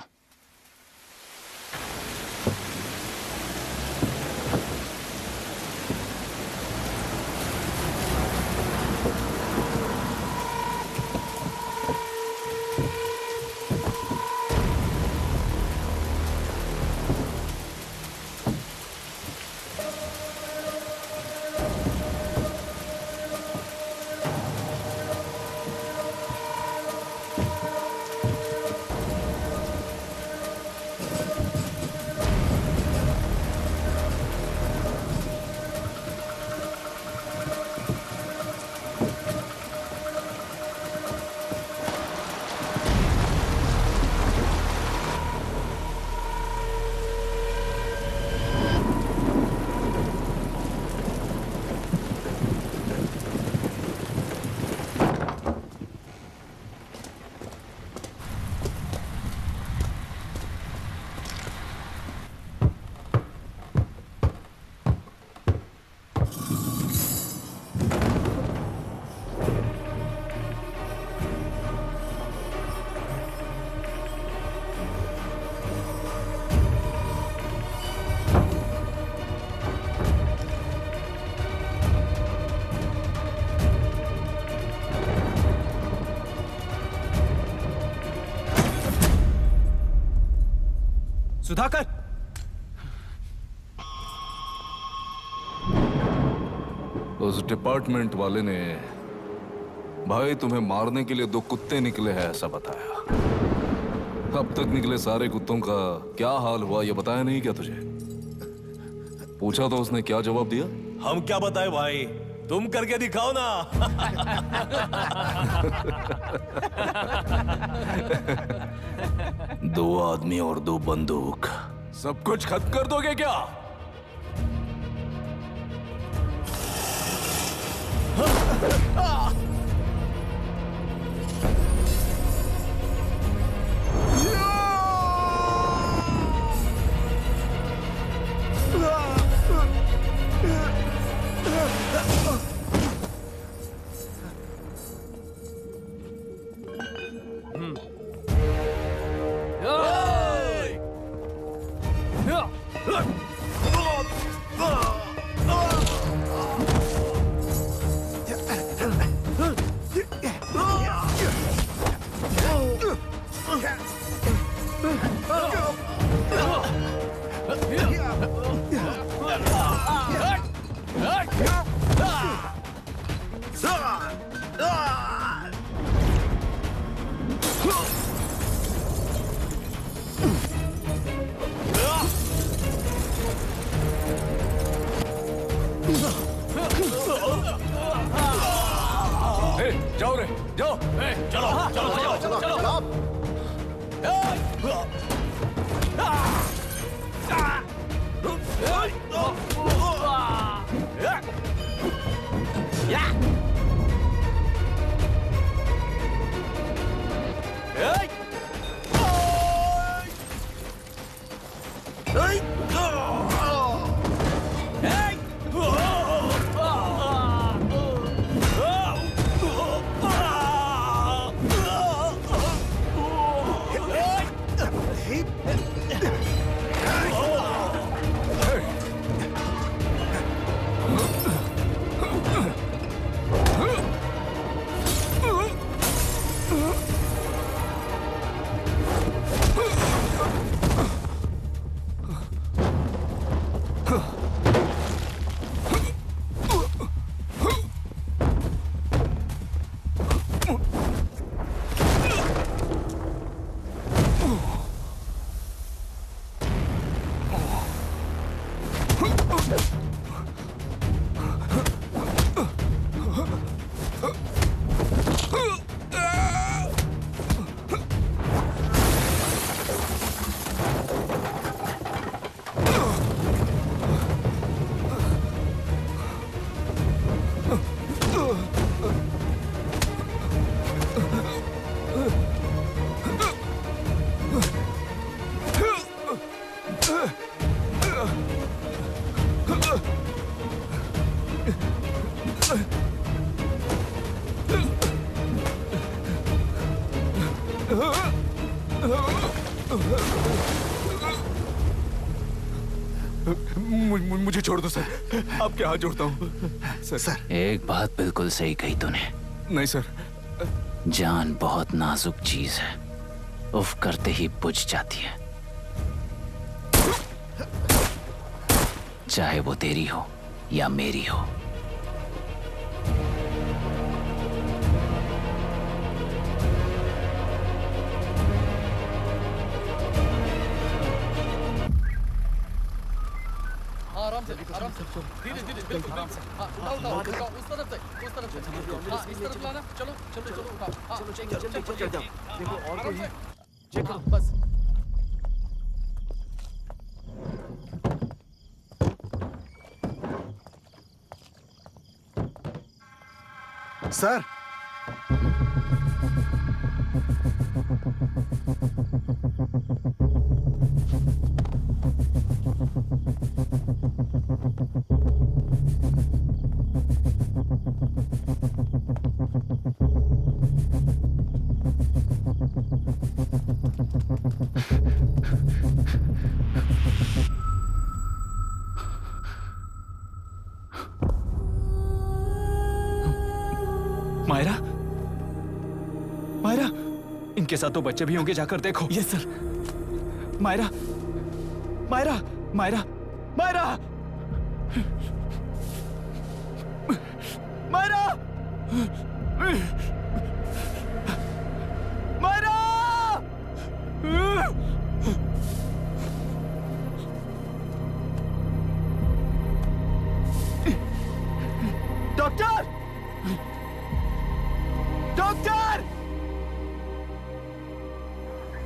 सुधाकर, उस डिपार्टमेंट वाले ने भाई तुम्हें मारने के लिए 2 कुत्ते निकले हैं ऐसा बताया। अब तक निकले सारे कुत्तों का क्या हाल हुआ ये बताया नहीं क्या तुझे? पूछा तो उसने क्या जवाब दिया? हम क्या बताए भाई, तुम करके दिखाओ ना। 2 आदमी और 2 बंदूक, सब कुछ खत्म कर दोगे क्या? जाओ रे, जाओ। चलो चलो चलो चलो चलो। मुझे छोड़ दो सर, आपके हाथ जोड़ता हूँ सर। एक बात बिल्कुल सही कही तूने। नहीं सर। जान बहुत नाजुक चीज है, उफ करते ही बुझ जाती है, चाहे वो तेरी हो या मेरी हो। आराम से धीरे धीरे बिल्कुल आराम से। हाँ उठाओ उठाओ उस तरफ से हाँ इस तरफ लाना। चलो चलो चलो उठाओ। हाँ चलो देखो और कोई चेक करो बस। सर मायरा, मायरा, इनके साथ तो बच्चे भी होंगे, जाकर देखो। Yes sir. Myra, Myra, Myra, Myra, Myra, Myra! Doctor! Doctor!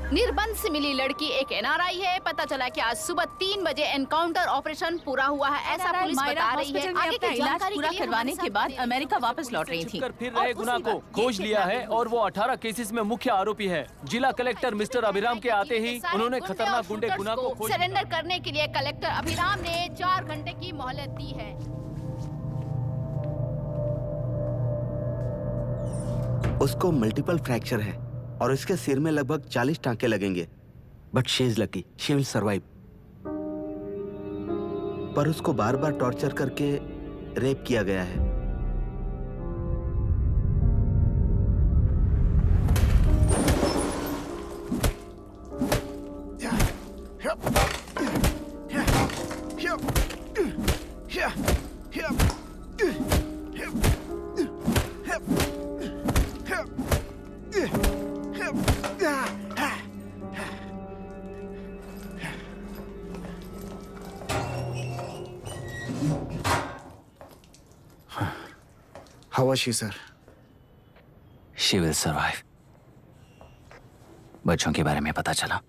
निर्बंध से मिली लड़की एक एनआरआई है। पता चला कि आज सुबह 3 बजे एनकाउंटर ऑपरेशन पूरा हुआ है, ऐसा पुलिस बता रही है। आगे की इलाज जानकारी पूरा के लिए करवाने हमारे के बाद साथ अमेरिका वापस लौट रही थी। फिर रहे गुनाह को खोज लिया है और वो 18 केसेस में मुख्य आरोपी है। जिला कलेक्टर मिस्टर अभिराम के आते ही उन्होंने खतरनाक गुंडे गुनाह को खोज सरेंडर करने के लिए कलेक्टर अभिराम ने 4 घंटे की मोहलत दी है। उसको मल्टीपल फ्रैक्चर है और इसके सिर में लगभग 40 टांके लगेंगे, but she is lucky, she will survive. पर उसको बार बार टॉर्चर करके रेप किया गया है। How was she, sir? She will survive. बच्चों के बारे में पता चला?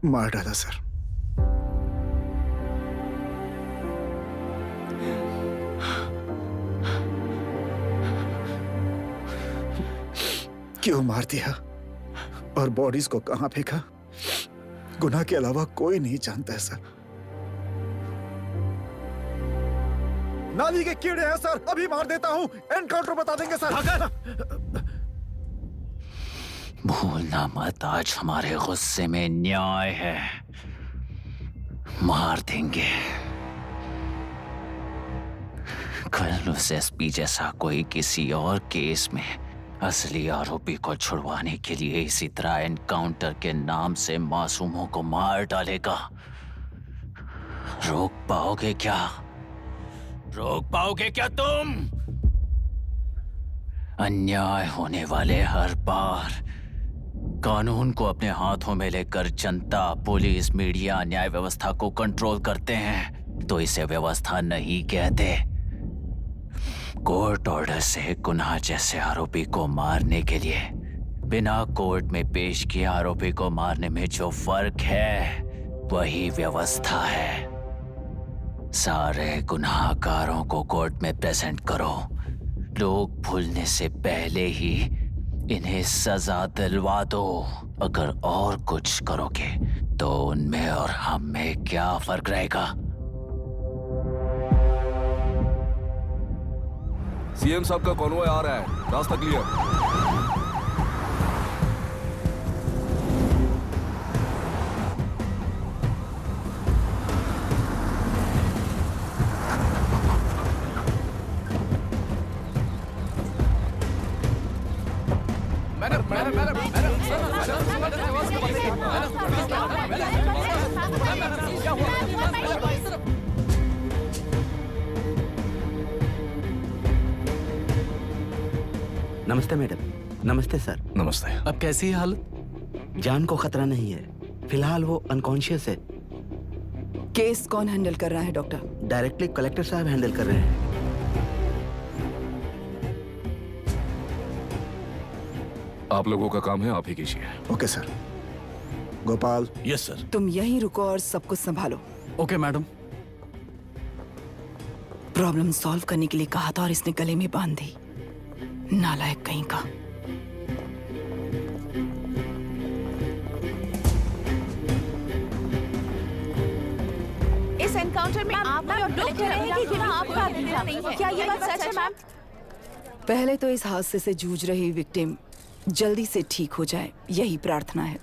मार डाला सर। क्यों मार दिया और बॉडीज को कहां फेंका, गुनाह के अलावा कोई नहीं जानता है सर। नाली के कीड़े हैं सर, अभी मार देता हूं, एनकाउंटर बता देंगे सर। भूलना मत, आज हमारे गुस्से में न्याय है, मार देंगे। कल उस एसपी जैसा कोई किसी और केस में असली आरोपी को छुड़वाने के लिए इसी तरह एनकाउंटर के नाम से मासूमों को मार डालेगा। रोक पाओगे क्या? रोक पाओगे क्या तुम? अन्याय होने वाले हर बार कानून को अपने हाथों में लेकर जनता, पुलिस, मीडिया, न्याय व्यवस्था को कंट्रोल करते हैं तो इसे व्यवस्था नहीं कहते। कोर्ट ऑर्डर से गुनाह जैसे आरोपी को मारने के लिए बिना कोर्ट में पेश किए आरोपी को मारने में जो फर्क है वही व्यवस्था है। सारे गुनाहगारों को कोर्ट में प्रेजेंट करो, लोग भूलने से पहले ही इन्हें सजा दिलवा दो। अगर और कुछ करोगे तो उनमें और हम में क्या फर्क रहेगा? सीएम साहब का कॉन्वॉय आ रहा है, रास्ता क्लियर। नमस्ते मैडम। नमस्ते सर। नमस्ते। अब कैसी है हालत? जान को खतरा नहीं है, फिलहाल वो अनकॉन्शियस है। केस कौन हैंडल कर रहा है डॉक्टर? डायरेक्टली कलेक्टर साहब हैंडल कर रहे हैं। आप लोगों का काम है, आप ही कीजिए। Okay sir. Gopal. Yes sir. तुम यहीं रुको और सब कुछ संभालो। Okay madam. प्रॉब्लम सॉल्व करने के लिए कहा था और इसने गले में बांध दी, नालायक कहीं का। इस एनकाउंटर में आप और कलेक्टर रहेंगे कि ना आपका अभिराम नहीं है? क्या ये बात सच है मैम? पहले तो इस हादसे से जूझ रही विक्टिम जल्दी से ठीक हो जाए, यही प्रार्थना है।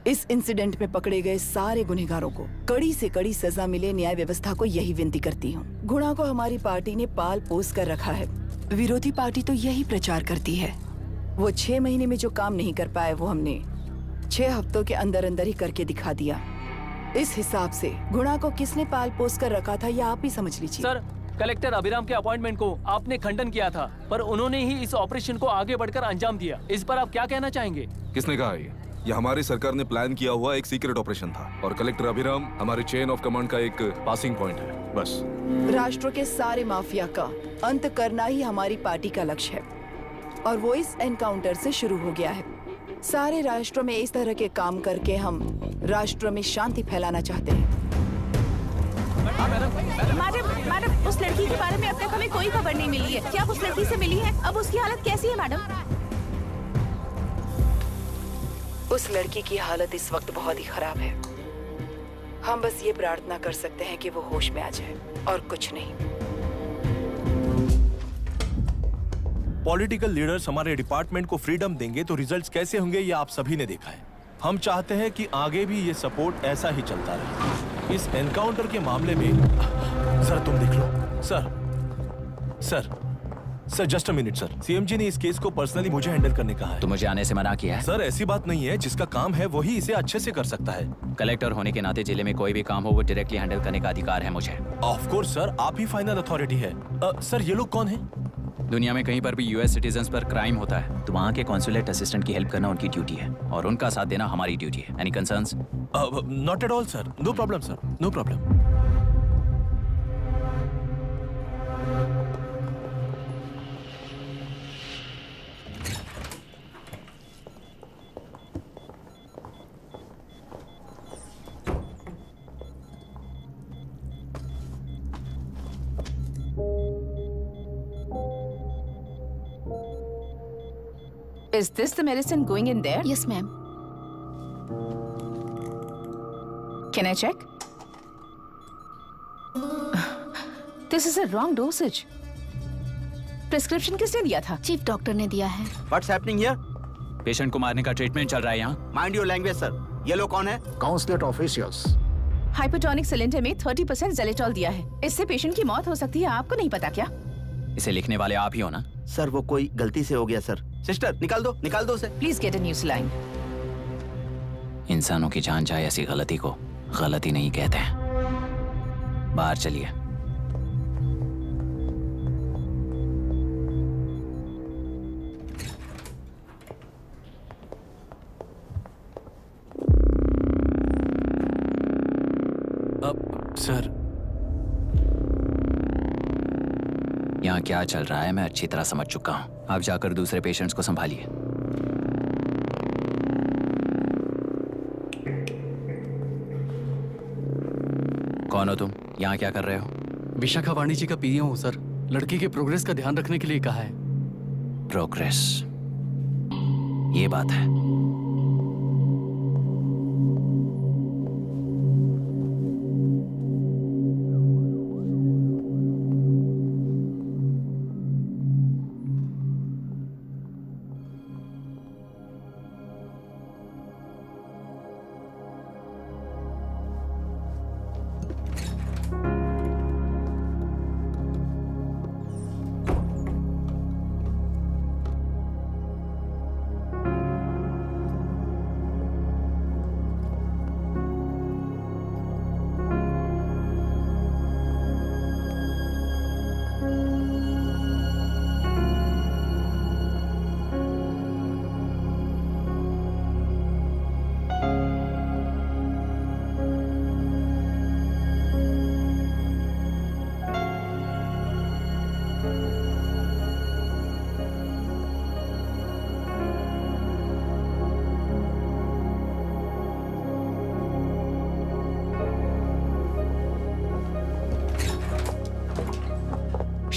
इस इंसिडेंट में पकड़े गए सारे गुनहगारों को कड़ी से कड़ी सजा मिले, न्याय व्यवस्था को यही विनती करती हूँ। गुणा को हमारी पार्टी ने पाल पोस कर रखा है, विरोधी पार्टी तो यही प्रचार करती है वो 6 महीने में जो काम नहीं कर पाए वो हमने 6 हफ्तों के अंदर अंदर ही करके दिखा दिया। इस हिसाब से गुणा को किसने पाल पोस कर रखा था, या आप ही समझ लीजिए। सर, कलेक्टर अभिराम के अपॉइंटमेंट को आपने खंडन किया था, पर उन्होंने ही इस ऑपरेशन को आगे बढ़कर अंजाम दिया। इस पर आप क्या कहना चाहेंगे? किसने कहा ये हमारी सरकार ने प्लान किया हुआ एक सीक्रेट ऑपरेशन था और कलेक्टर अभिराम हमारे चेन ऑफ कमांड का एक पासिंग पॉइंट है, बस। राष्ट्र के सारे माफिया का अंत करना ही हमारी पार्टी का लक्ष्य है और वो इस एनकाउंटर से शुरू हो गया है। सारे राष्ट्रों में इस तरह के काम करके हम राष्ट्र में शांति फैलाना चाहते हैं। मैडम, उस लड़की के बारे में अब तक हमें कोई खबर नहीं मिली है। क्या आप उस लड़की से मिली है? अब उसकी हालत कैसी है मैडम? उस लड़की की हालत इस वक्त बहुत ही खराब है। हम बस ये प्रार्थना कर सकते हैं कि वो होश में आ जाए और कुछ नहीं। पॉलिटिकल लीडर्स हमारे डिपार्टमेंट को फ्रीडम देंगे तो रिजल्ट्स कैसे होंगे ये आप सभी ने देखा है। हम चाहते हैं कि आगे भी ये सपोर्ट ऐसा ही चलता रहे। इस एनकाउंटर के मामले में सर तुम देख लो। Sir just a minute sir. CM ji ने इस केस को पर्सनली मुझे हैंडल करने कहा है। तो मुझे आने से मना किया है? सर ऐसी बात नहीं है, जिसका काम है वही इसे अच्छे से कर सकता है। कलेक्टर होने के नाते जिले में कोई भी काम हो वो डायरेक्टली हैंडल करने का अधिकार है मुझे। ऑफ कोर्स सर, आप ही फाइनल अथॉरिटी है। सर ये लोग कौन है? दुनिया में कहीं पर भी यूएस सिटीजन्स पर क्राइम होता है तो वहाँ के कॉन्सुलेट असिस्टेंट की हेल्प करना उनकी ड्यूटी है और उनका साथ देना हमारी ड्यूटी है। Any concerns? Not at all sir, no problem sir, no problem. Is this the medicine going in there? Yes, ma'am. Can I check? This is a wrong dosage. Prescription किसने दिया था? चीफ डॉक्टर ने दिया है। What's happening here? Patient को मारने का treatment चल रहा है यहाँ। Mind your language, sir. ये लोग कौन है? Consulate officials. हाइपोटोनिक सिलेंडर में 30% जेलेटॉल दिया है। इससे पेशेंट की मौत हो सकती है। आपको नहीं पता क्या? इसे लिखने वाले आप ही हो ना? सर वो कोई गलती से हो गया सर। सिस्टर निकाल दो उसे। Please get a new saline. इंसानों की जान जाए ऐसी गलती को गलती नहीं कहते हैं। बाहर चलिए। सर यहाँ क्या चल रहा है मैं अच्छी तरह समझ चुका हूँ। आप जाकर दूसरे पेशेंट्स को संभालिए। कौन हो तुम? यहाँ क्या कर रहे हो? विशाखा वाणी जी का पीए हूँ सर। लड़की के प्रोग्रेस का ध्यान रखने के लिए कहा है। प्रोग्रेस, ये बात है।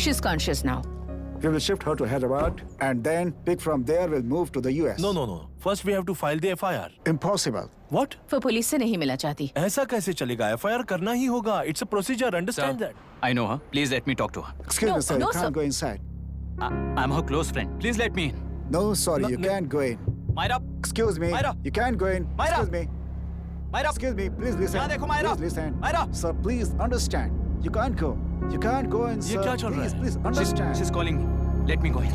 She's conscious now. We will shift her to Hyderabad and then pick from there we'll move to the US. No. First we have to file the FIR. Impossible. What? वो पुलिस से नहीं मिलना चाहती। ऐसा कैसे चलेगा? FIR करना ही होगा. It's a procedure. Understand that? I know her. Please let me talk to her. Excuse me, sir. no, You can't sir. go inside. I'm her close friend. Please let me in. No, sorry, you can't go in. Myra, Excuse me. Myra. You can't go in. Myra. Excuse me. Myra. Excuse me. Please listen. यहाँ देखो, Myra. Please listen. Myra. Sir, please understand. You can't go. You can't go in, ये sir. क्या चल रहा Please, है? please understand. She's calling me. Let me go in.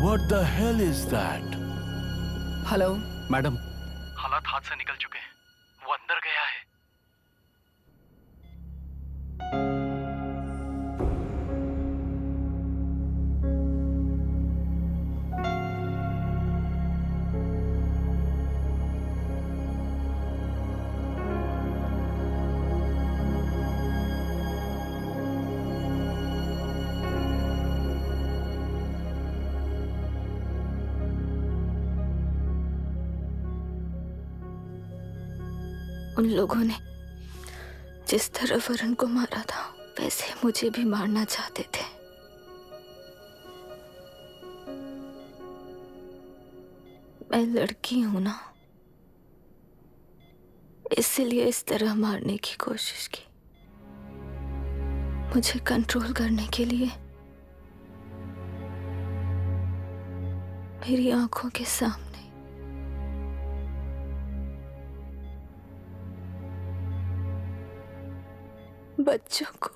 What the hell is that? Hello madam, हालात हाथ से निकल चुके हैं। वो अंदर गया है। उन लोगों ने जिस तरह वरुण को मारा था वैसे मुझे भी मारना चाहते थे। मैं लड़की हूं ना, इसलिए इस तरह मारने की कोशिश की। मुझे कंट्रोल करने के लिए मेरी आंखों के सामने बच्चों को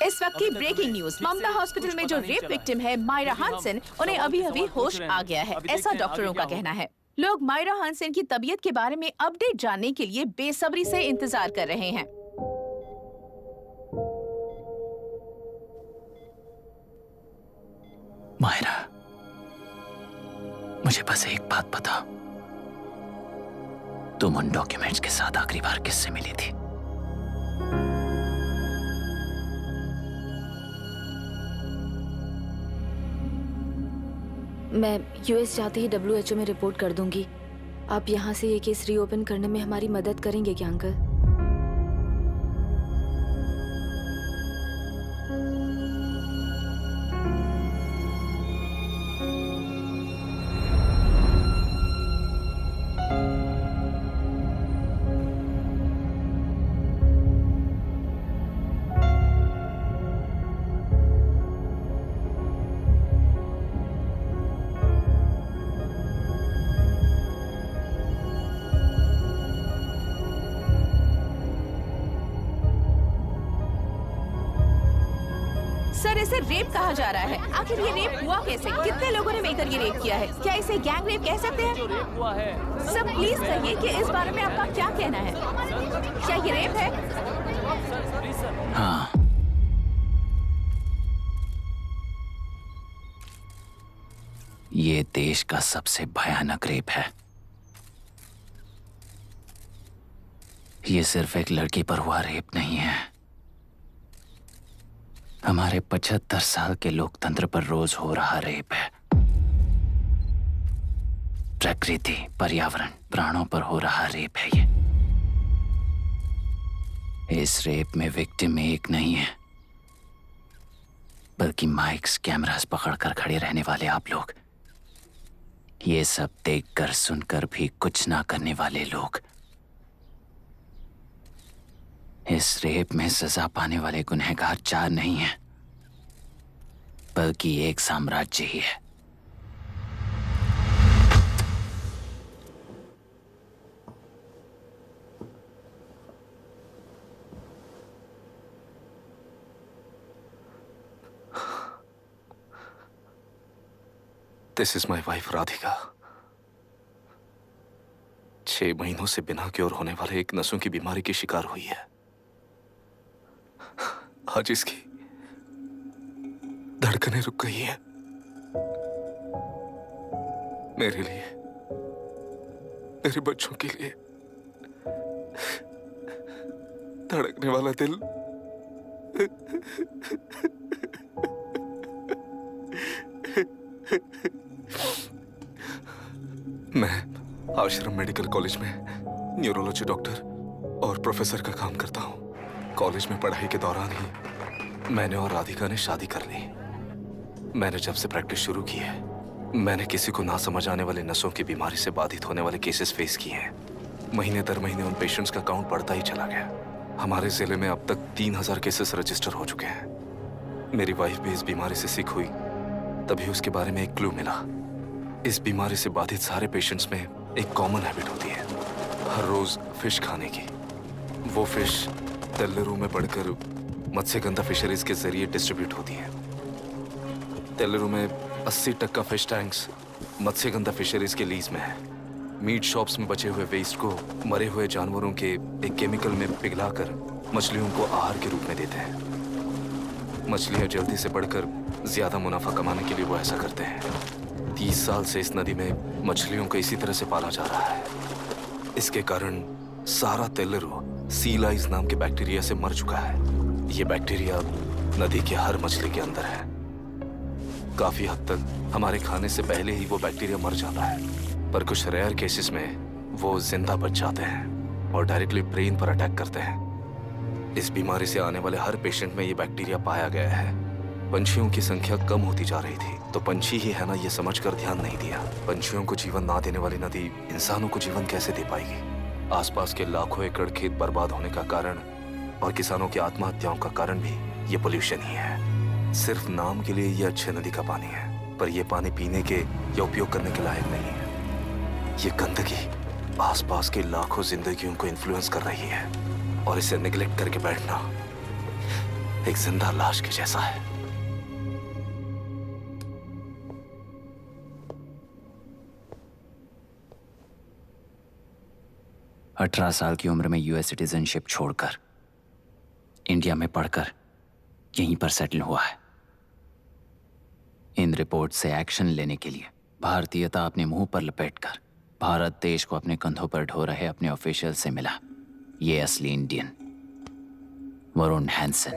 इस वक्त की ब्रेकिंग न्यूज, ममता हॉस्पिटल में जो रेप विक्टिम है मायरा हानसेन, उन्हें अभी अभी होश आ गया है, ऐसा डॉक्टरों का कहना है। लोग मायरा हानसेन की तबीयत के बारे में अपडेट जानने के लिए बेसब्री से इंतजार कर रहे हैं। मायरा, मुझे बस एक बात बताओ, तुम उन डॉक्यूमेंट्स के साथ आखिरी बार किससे मिली थी? मैं यूएस जाते ही WHO में रिपोर्ट कर दूंगी। आप यहाँ से ये केस रीओपन करने में हमारी मदद करेंगे क्या अंकल? सर, इसे रेप कहा जा रहा है। आखिर ये रेप हुआ कैसे? कितने लोगों ने मिलकर ये रेप किया है? क्या इसे गैंग रेप कह सकते हैं? सर प्लीज कहिए कि इस बारे में आपका क्या कहना है? क्या ये रेप है? हाँ, ये देश का सबसे भयानक रेप है। ये सिर्फ एक लड़की पर हुआ रेप नहीं है, हमारे 75 साल के लोकतंत्र पर रोज हो रहा रेप है। प्रकृति, पर्यावरण, प्राणों पर हो रहा रेप है ये। इस रेप में विक्टिम एक नहीं है, बल्कि माइक्स, कैमरास पकड़कर खड़े रहने वाले आप लोग। ये सब देखकर सुनकर भी कुछ ना करने वाले लोग। इस रेप में सजा पाने वाले गुनहगार 4 नहीं हैं, बल्कि एक साम्राज्य ही है। This is my wife Radhika. 6 महीनों से बिना क्योर होने वाले एक नसों की बीमारी की शिकार हुई है। आज इसकी धड़कनें रुक गई हैं। मेरे लिए, मेरे बच्चों के लिए धड़कने वाला दिल मैं आश्रम मेडिकल कॉलेज में न्यूरोलॉजी डॉक्टर और प्रोफेसर का काम करता हूँ। कॉलेज में पढ़ाई के दौरान ही मैंने और राधिका ने शादी कर ली। मैंने जब से प्रैक्टिस शुरू की है, मैंने किसी को ना समझ आने वाले नसों की बीमारी से बाधित होने वाले केसेस फेस किए हैं। महीने दर महीने उन पेशेंट्स का काउंट बढ़ता ही चला गया। हमारे जिले में अब तक 3000 केसेस रजिस्टर हो चुके हैं। मेरी वाइफ भी इस बीमारी से सिक हुई, तभी उसके बारे में एक क्लू मिला। इस बीमारी से बाधित सारे पेशेंट्स में एक कॉमन हैबिट होती है, हर रोज फिश खाने की। वो फिश तेल्लुरु में पड़कर मत्स्यगंधा फिशरीज के जरिए डिस्ट्रीब्यूट होती है। तेल्लुरु में 80% फिश टैंक्स मत्स्यगंधा फिशरीज के लीज में है। मीट शॉप्स में बचे हुए वेस्ट को मरे हुए जानवरों के एक केमिकल में पिघलाकर मछलियों को आहार के रूप में देते हैं। मछलियां जल्दी से बढ़कर ज्यादा मुनाफा कमाने के लिए वो ऐसा करते हैं। 30 साल से इस नदी में मछलियों को इसी तरह से पाला जा रहा है। इसके कारण सारा तेल्लुरु सी लाइस नाम के बैक्टीरिया से मर चुका है। ये बैक्टीरिया नदी के हर मछली के अंदर है। काफी हद तक हमारे खाने से पहले ही वो बैक्टीरिया मर जाता है, पर कुछ रेयर केसेस में वो जिंदा बच जाते हैं और डायरेक्टली ब्रेन पर अटैक करते हैं। इस बीमारी से आने वाले हर पेशेंट में ये बैक्टीरिया पाया गया है। पंछियों की संख्या कम होती जा रही थी, तो पंछी ही है ना ये समझकर ध्यान नहीं दिया। पंछियों को जीवन ना देने वाली नदी इंसानों को जीवन कैसे दे पाएगी? आसपास के लाखों एकड़ खेत बर्बाद होने का कारण और किसानों की आत्महत्याओं का कारण भी ये पोल्यूशन ही है। सिर्फ नाम के लिए ये अच्छे नदी का पानी है, पर यह पानी पीने के या उपयोग करने के लायक नहीं है। ये गंदगी आसपास के लाखों जिंदगियों को इन्फ्लुएंस कर रही है और इसे निगलेक्ट करके बैठना एक जिंदा लाश के जैसा है। अठारह साल की उम्र में यूएस सिटीजनशिप छोड़कर इंडिया में पढ़कर यहीं पर सेटल हुआ है। इन रिपोर्ट से एक्शन लेने के लिए भारतीयता अपने मुंह पर लपेटकर भारत देश को अपने कंधों पर ढो रहे अपने ऑफिशियल से मिला ये असली इंडियन वरुण हैंसन।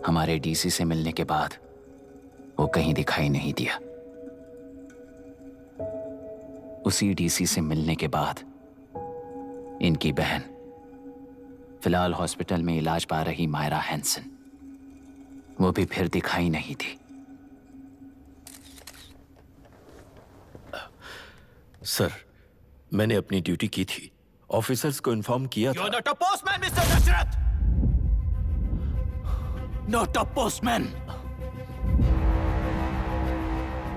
हमारे डीसी से मिलने के बाद वो कहीं दिखाई नहीं दिया। उसी डीसी से मिलने के बाद इनकी बहन फिलहाल हॉस्पिटल में इलाज पा रही मायरा हैंसन, वो भी फिर दिखाई नहीं दी। सर, मैंने अपनी ड्यूटी की थी, ऑफिसर्स को इन्फॉर्म किया था। You're not a postman, Mr. Dasharath! Not a postman!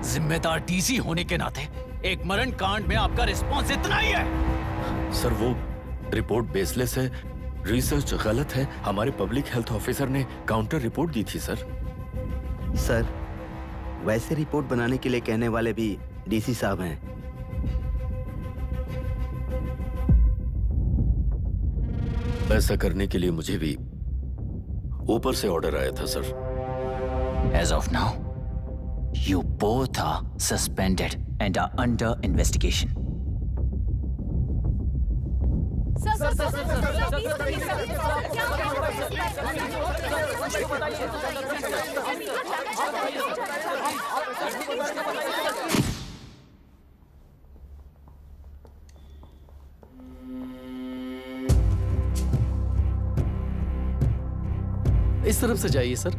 जिम्मेदार डीसी होने के नाते एक मरण कांड में आपका रिस्पॉन्स इतना ही है। सर, वो रिपोर्ट बेसलेस है, रिसर्च गलत है। हमारे पब्लिक हेल्थ ऑफिसर ने काउंटर रिपोर्ट दी थी सर। सर, वैसे रिपोर्ट बनाने के लिए कहने वाले भी डीसी साहब हैं। ऐसा करने के लिए मुझे भी ऊपर से ऑर्डर आया था sir. As of now, you both are suspended and are under investigation. इस तरफ से जाइए सर।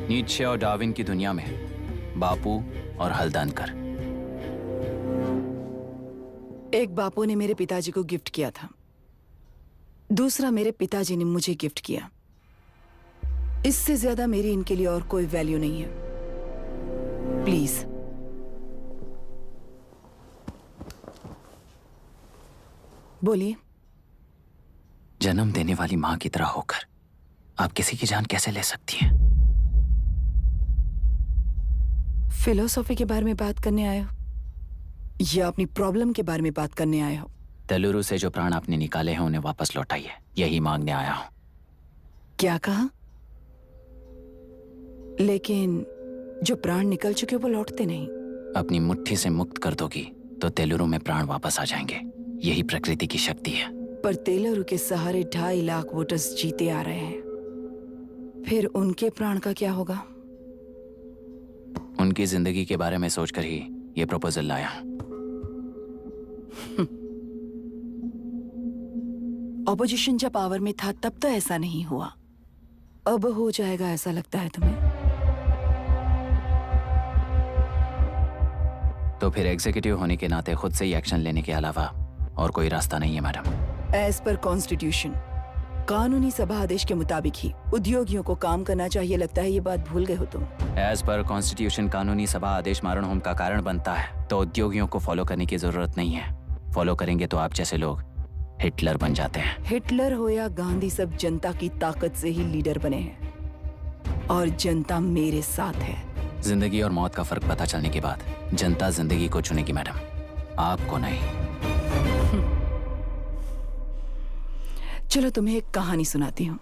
नीत्शे और डार्विन की दुनिया में बापू और हल्दनकर। एक बापू ने मेरे पिताजी को गिफ्ट किया था, दूसरा मेरे पिताजी ने मुझे गिफ्ट किया। इससे ज्यादा मेरी इनके लिए और कोई वैल्यू नहीं है। प्लीज। बोलिए। जन्म देने वाली मां की तरह होकर आप किसी की जान कैसे ले सकती हैं? फिलोसॉफी के बारे में बात करने आए हो या अपनी प्रॉब्लम के बारे में बात करने आए हो? तेलुरु से जो प्राण आपने निकाले हैं उन्हें वापस लौटाइए, यही मांगने आया हूं। क्या कहा? लेकिन जो प्राण निकल चुके वो लौटते नहीं। अपनी मुट्ठी से मुक्त कर दोगी तो तेलुरु में प्राण वापस आ जाएंगे। यही प्रकृति की शक्ति है। पर तेलुरु के सहारे 2.5 लाख वोटर्स जीते आ रहे हैं। फिर उनके प्राण का क्या होगा? उनकी जिंदगी के बारे में सोचकर ही ये प्रपोजल लाया। ऑपोजिशन जब पावर में था तब तो ऐसा नहीं हुआ, अब हो जाएगा ऐसा लगता है तुम्हें? तो फिर एग्जीक्यूटिव होने के नाते खुद से ही एक्शन लेने के अलावा और कोई रास्ता नहीं है मैडम। एज पर कॉन्स्टिट्यूशन, कानूनी सभा आदेश के मुताबिक ही उद्योगियों को काम करना चाहिए। लगता है ये बात भूल गए हो तुम। एज पर कॉन्स्टिट्यूशन कानूनी सभा आदेश मारण होम का कारण बनता है, तो उद्योगियों को फॉलो करने की जरूरत नहीं है। फॉलो करेंगे तो आप जैसे लोग हिटलर बन जाते हैं। हिटलर हो या गांधी, सब जनता की ताकत से ही लीडर बने हैं और जनता मेरे साथ है। जिंदगी और मौत का फर्क पता चलने के बाद जनता जिंदगी को चुनेगी मैडम, आपको नहीं। चलो तुम्हें एक कहानी सुनाती हूँ।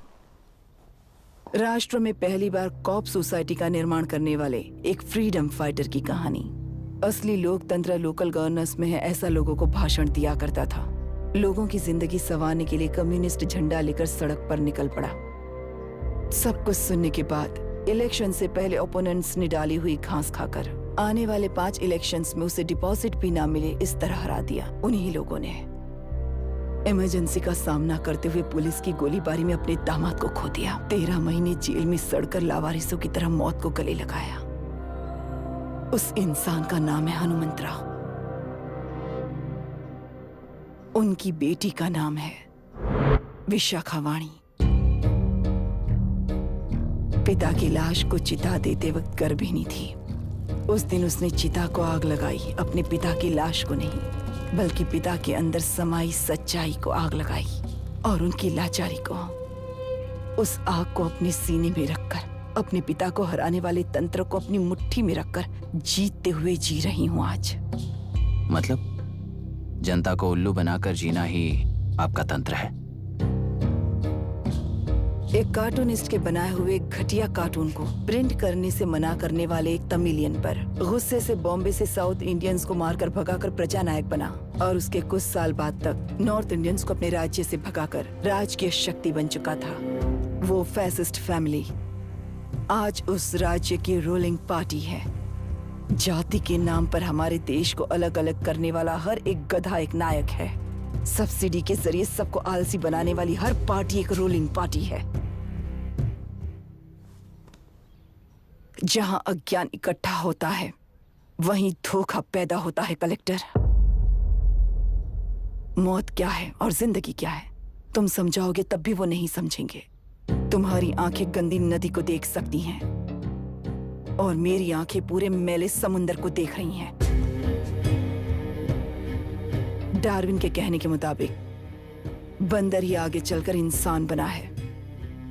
राष्ट्र में पहली बार कॉप सोसाइटी का निर्माण करने वाले एक फ्रीडम फाइटर की कहानी। असली लोकतंत्र लोकल गवर्नेंस में है, ऐसा लोगों को भाषण दिया करता था। लोगों की जिंदगी संवारने के लिए कम्युनिस्ट झंडा लेकर सड़क पर निकल पड़ा। सब कुछ सुनने के बाद इलेक्शन से पहले ओपोनेंट्स ने डाली हुई घास खाकर आने वाले 5 इलेक्शंस में उसे डिपॉजिट भी ना मिले इस तरह हरा दिया उन्हीं लोगों ने। इमरजेंसी का सामना करते हुए पुलिस की गोलीबारी में अपने दामाद को खो दिया। 13 महीने जेल में सड़कर लावारिसों की तरह मौत को गले लगाया। उस इंसान का नाम है हनुमंतराव। उनकी बेटी का नाम है विशाखावाणी। पिता की लाश को चिता देते वक्त गर्भिणी थी। उस दिन उसने चिता को आग लगाई, अपने पिता की लाश को नहीं बल्कि पिता के अंदर समाई सच्चाई को आग लगाई और उनकी लाचारी को। उस आग को अपने सीने में रखकर अपने पिता को हराने वाले तंत्र को अपनी मुट्ठी में रखकर जीतते हुए जी रही हूँ आज। मतलब जनता को उल्लू बनाकर जीना ही आपका तंत्र है? एक कार्टूनिस्ट के बनाए हुए घटिया कार्टून को प्रिंट करने से मना करने वाले एक तमिलियन पर गुस्से से बॉम्बे से साउथ इंडियंस को मारकर भगाकर प्रजानायक बना और उसके कुछ साल बाद तक नॉर्थ इंडियंस को अपने राज्य से भगाकर राजकीय शक्ति बन चुका था। वो फैसिस्ट फैमिली आज उस राज्य की रूलिंग पार्टी है। जाति के नाम पर हमारे देश को अलग अलग करने वाला हर एक गधा एक नायक है। सब्सिडी के जरिए सबको आलसी बनाने वाली हर पार्टी एक रूलिंग पार्टी है। जहां अज्ञान इकट्ठा होता है वहीं धोखा पैदा होता है। कलेक्टर, मौत क्या है और जिंदगी क्या है तुम समझाओगे तब भी वो नहीं समझेंगे। तुम्हारी आंखें गंदी नदी को देख सकती हैं और मेरी आंखें पूरे मैले समुंदर को देख रही हैं। डार्विन के कहने के मुताबिक बंदर ही आगे चलकर इंसान बना है।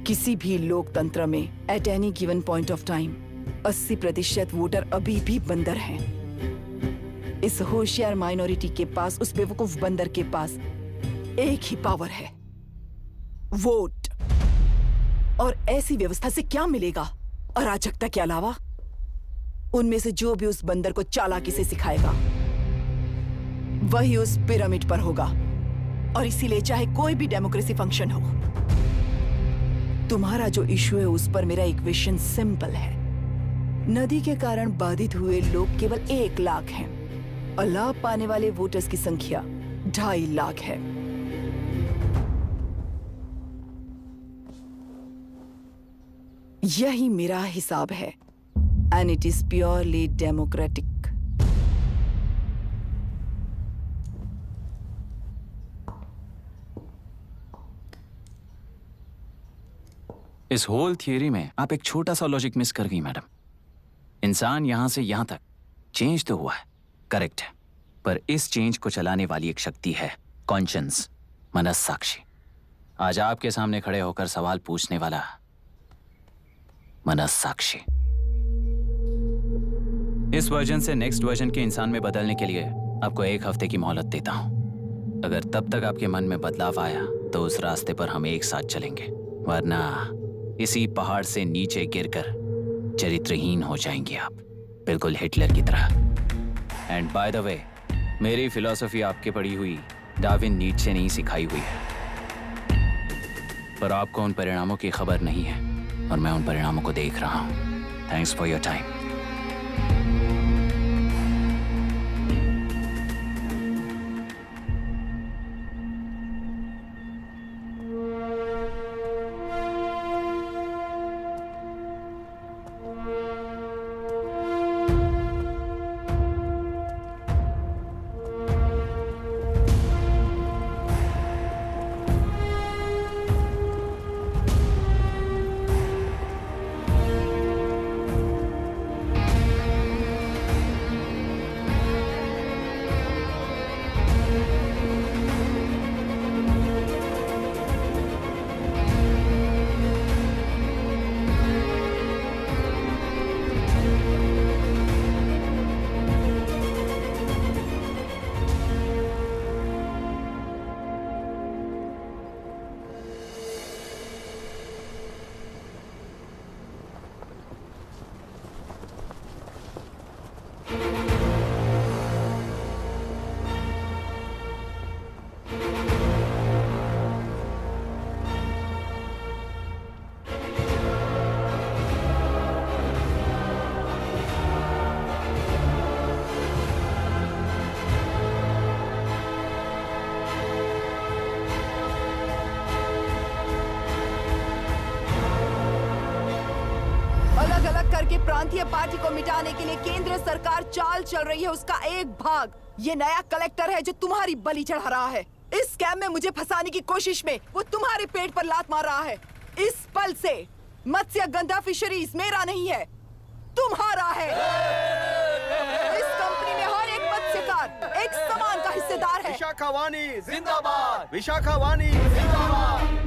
किसी भी लोकतंत्र में at any given point of time 80% voter अभी भी बंदर हैं। इस होशियार माइनॉरिटी के पास, उस बेवकूफ बंदर के पास एक ही पावर है, वोट। और ऐसी व्यवस्था से क्या मिलेगा अराजकता के अलावा? उनमें से जो भी उस बंदर को चालाकी से सिखाएगा वही उस पिरामिड पर होगा। और इसीलिए चाहे कोई भी डेमोक्रेसी फंक्शन हो, तुम्हारा जो इशू है उस पर मेरा इक्वेशन सिंपल है। नदी के कारण बाधित हुए लोग केवल 1 लाख हैं और लाभ पाने वाले वोटर्स की संख्या 2.5 लाख है। यही मेरा हिसाब है and it is purely democratic. इस होल थियरी में आप एक छोटा सा लॉजिक मिस कर गई मैडम। इंसान यहां से यहां तक चेंज तो हुआ है, करेक्ट है, पर इस चेंज को चलाने वाली एक शक्ति है, कॉन्शियंस, मनस्साक्षी। आज आपके सामने खड़े होकर सवाल पूछने वाला मनस्साक्षी। इस वर्जन से नेक्स्ट वर्जन के इंसान में बदलने के लिए आपको 1 हफ्ते की मोहलत देता हूं। अगर तब तक आपके मन में बदलाव आया तो उस रास्ते पर हम एक साथ चलेंगे, वरना इसी पहाड़ से नीचे गिरकर चरित्रहीन हो जाएंगे आप, बिल्कुल हिटलर की तरह। एंड बाय द वे, मेरी फिलॉसफी आपके पढ़ी हुई डार्विन नीचे से नहीं सिखाई हुई है, पर आपको उन परिणामों की खबर नहीं है और मैं उन परिणामों को देख रहा हूँ। Thanks for your time. अलग अलग करके प्रांतीय पार्टी को मिटाने के लिए केंद्र सरकार चाल चल रही है। उसका एक भाग ये नया कलेक्टर है जो तुम्हारी बलि चढ़ा रहा है। इस स्कैम में मुझे फंसाने की कोशिश में वो तुम्हारे पेट पर लात मार रहा है। इस पल से मत्स्य गंधा फिशरीज मेरा नहीं है, तुम्हारा है। इस कंपनी में हर एक मत्स्यकार एक समान का हिस्सेदार है। विशाखावाणी जिंदाबाद, विशाखावाणी जिंदाबाद।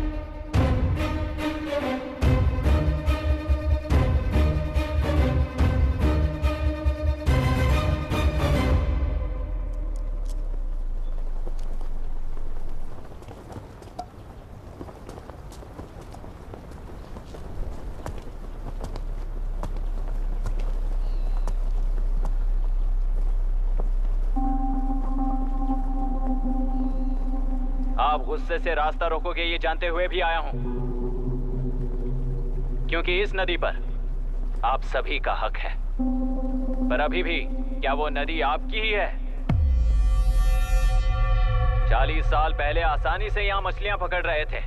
आप गुस्से से रास्ता रोकोगे ये जानते हुए भी आया हूं, क्योंकि इस नदी पर आप सभी का हक है। पर अभी भी क्या वो नदी आपकी ही है? 40 साल पहले आसानी से यहां मछलियां पकड़ रहे थे,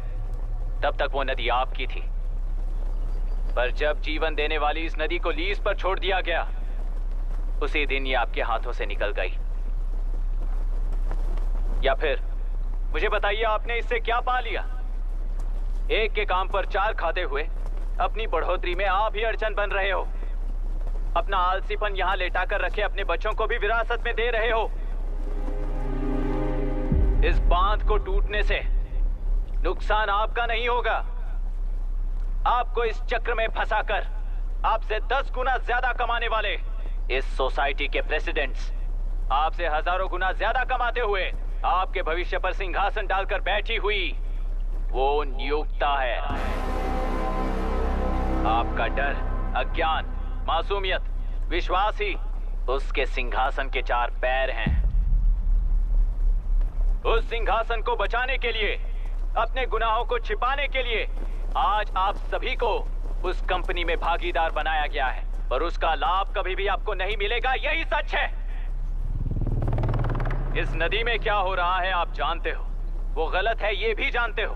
तब तक वो नदी आपकी थी। पर जब जीवन देने वाली इस नदी को लीज पर छोड़ दिया गया, उसी दिन ये आपके हाथों से निकल गई। या फिर मुझे बताइए, आपने इससे क्या पा लिया? एक के काम पर 4 खाते हुए अपनी बढ़ोतरी में आप ही अड़चन बन रहे हो। अपना आलसीपन यहां लेटाकर रखे अपने बच्चों को भी विरासत में दे रहे हो। इस बांध को टूटने से नुकसान आपका नहीं होगा। आपको इस चक्र में फंसाकर आपसे 10 गुना ज्यादा कमाने वाले इस सोसाइटी के प्रेसिडेंट्स आपसे हजारों गुना ज्यादा कमाते हुए आपके भविष्य पर सिंहासन डालकर बैठी हुई वो नियोक्ता है। आपका डर, अज्ञान, मासूमियत, विश्वास ही उसके सिंहासन के 4 पैर हैं। उस सिंहासन को बचाने के लिए, अपने गुनाहों को छिपाने के लिए आज आप सभी को उस कंपनी में भागीदार बनाया गया है, और उसका लाभ कभी भी आपको नहीं मिलेगा। यही सच है। इस नदी में क्या हो रहा है आप जानते हो, वो गलत है ये भी जानते हो,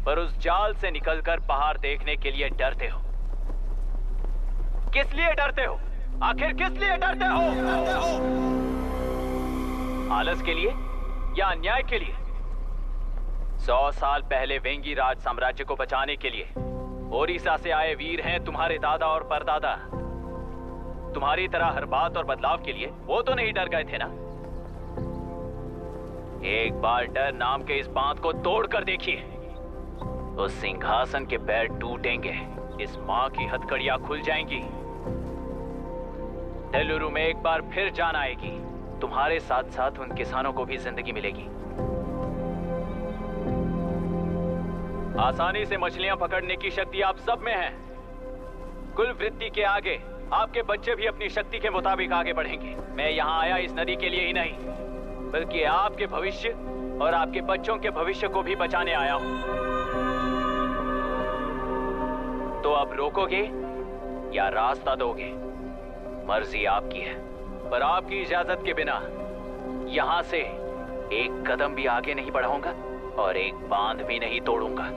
पर उस जाल से निकलकर पहाड़ देखने के लिए डरते हो। किस लिए डरते हो? आखिर किस लिए डरते हो? आलस के लिए या अन्याय के लिए? 100 साल पहले वेंगी राज साम्राज्य को बचाने के लिए ओडिशा से आए वीर हैं तुम्हारे दादा और परदादा। तुम्हारी तरह हर बात और बदलाव के लिए वो तो नहीं डर गए थे ना। एक बार डर नाम के इस बांध को तोड़ कर देखिए, उस सिंहासन के पैर टूटेंगे, इस मां की हथकड़ियां खुल जाएंगी। तेलुरु में एक बार फिर जान आएगी। तुम्हारे साथ साथ उन किसानों को भी जिंदगी मिलेगी। आसानी से मछलियां पकड़ने की शक्ति आप सब में है। कुल वृत्ति के आगे आपके बच्चे भी अपनी शक्ति के मुताबिक आगे बढ़ेंगे। मैं यहाँ आया इस नदी के लिए ही नहीं, बल्कि आपके भविष्य और आपके बच्चों के भविष्य को भी बचाने आया हूं। तो अब रोकोगे या रास्ता दोगे? मर्जी आपकी है, पर आपकी इजाजत के बिना यहां से एक कदम भी आगे नहीं बढ़ाऊंगा और एक बांध भी नहीं तोड़ूंगा।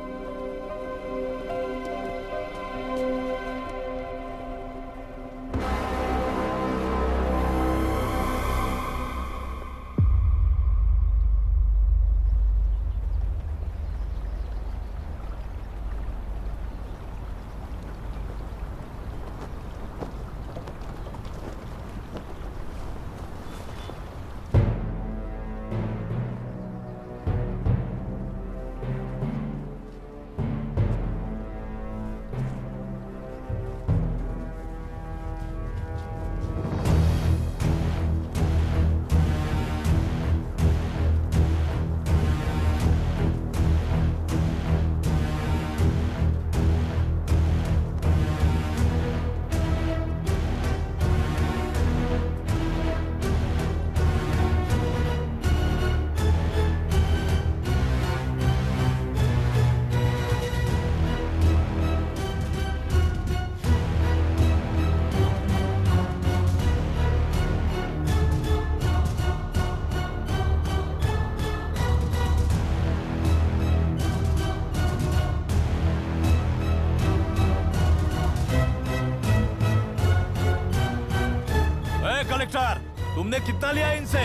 कलेक्टर, तुमने कितना लिया इनसे?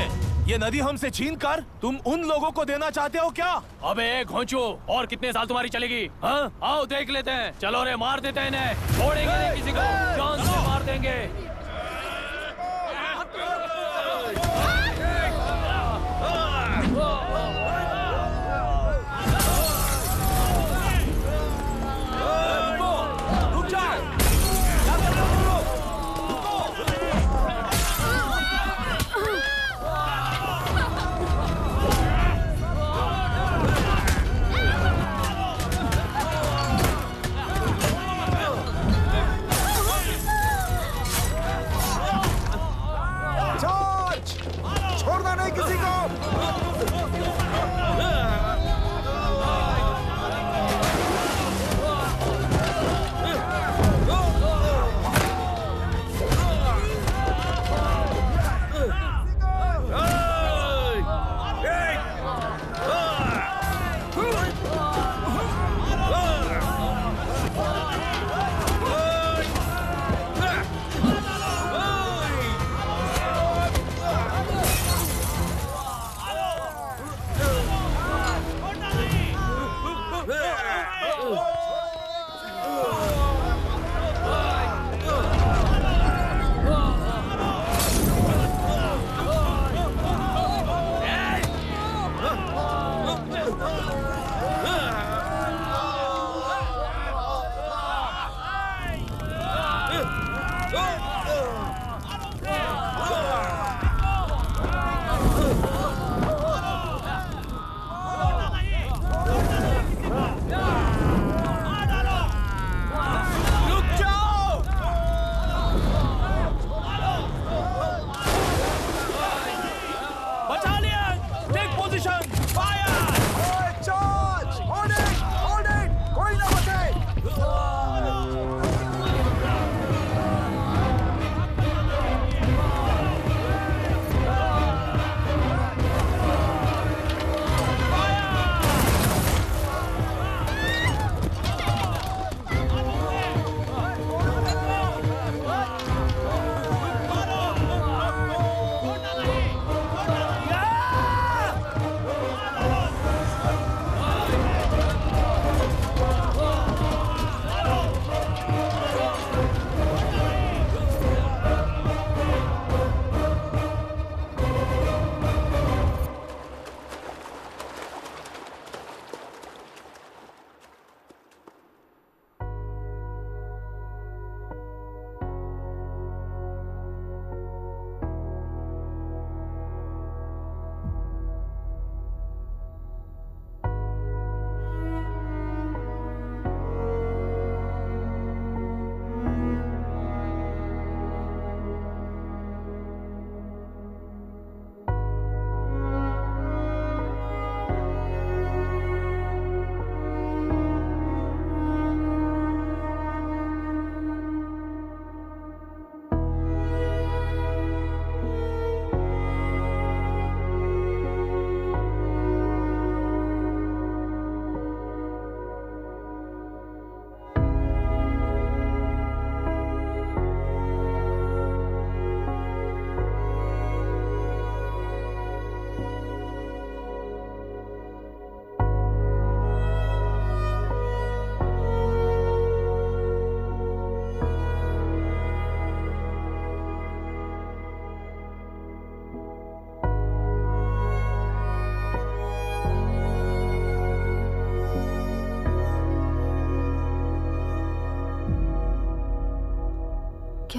ये नदी हमसे छीन कर तुम उन लोगों को देना चाहते हो क्या? अबे घोंचू, और कितने साल तुम्हारी चलेगी? हाँ, आओ देख लेते हैं। चलो रे, मार देते हैं इन्हें। छोड़ेंगे नहीं किसी को, जान से मार देंगे।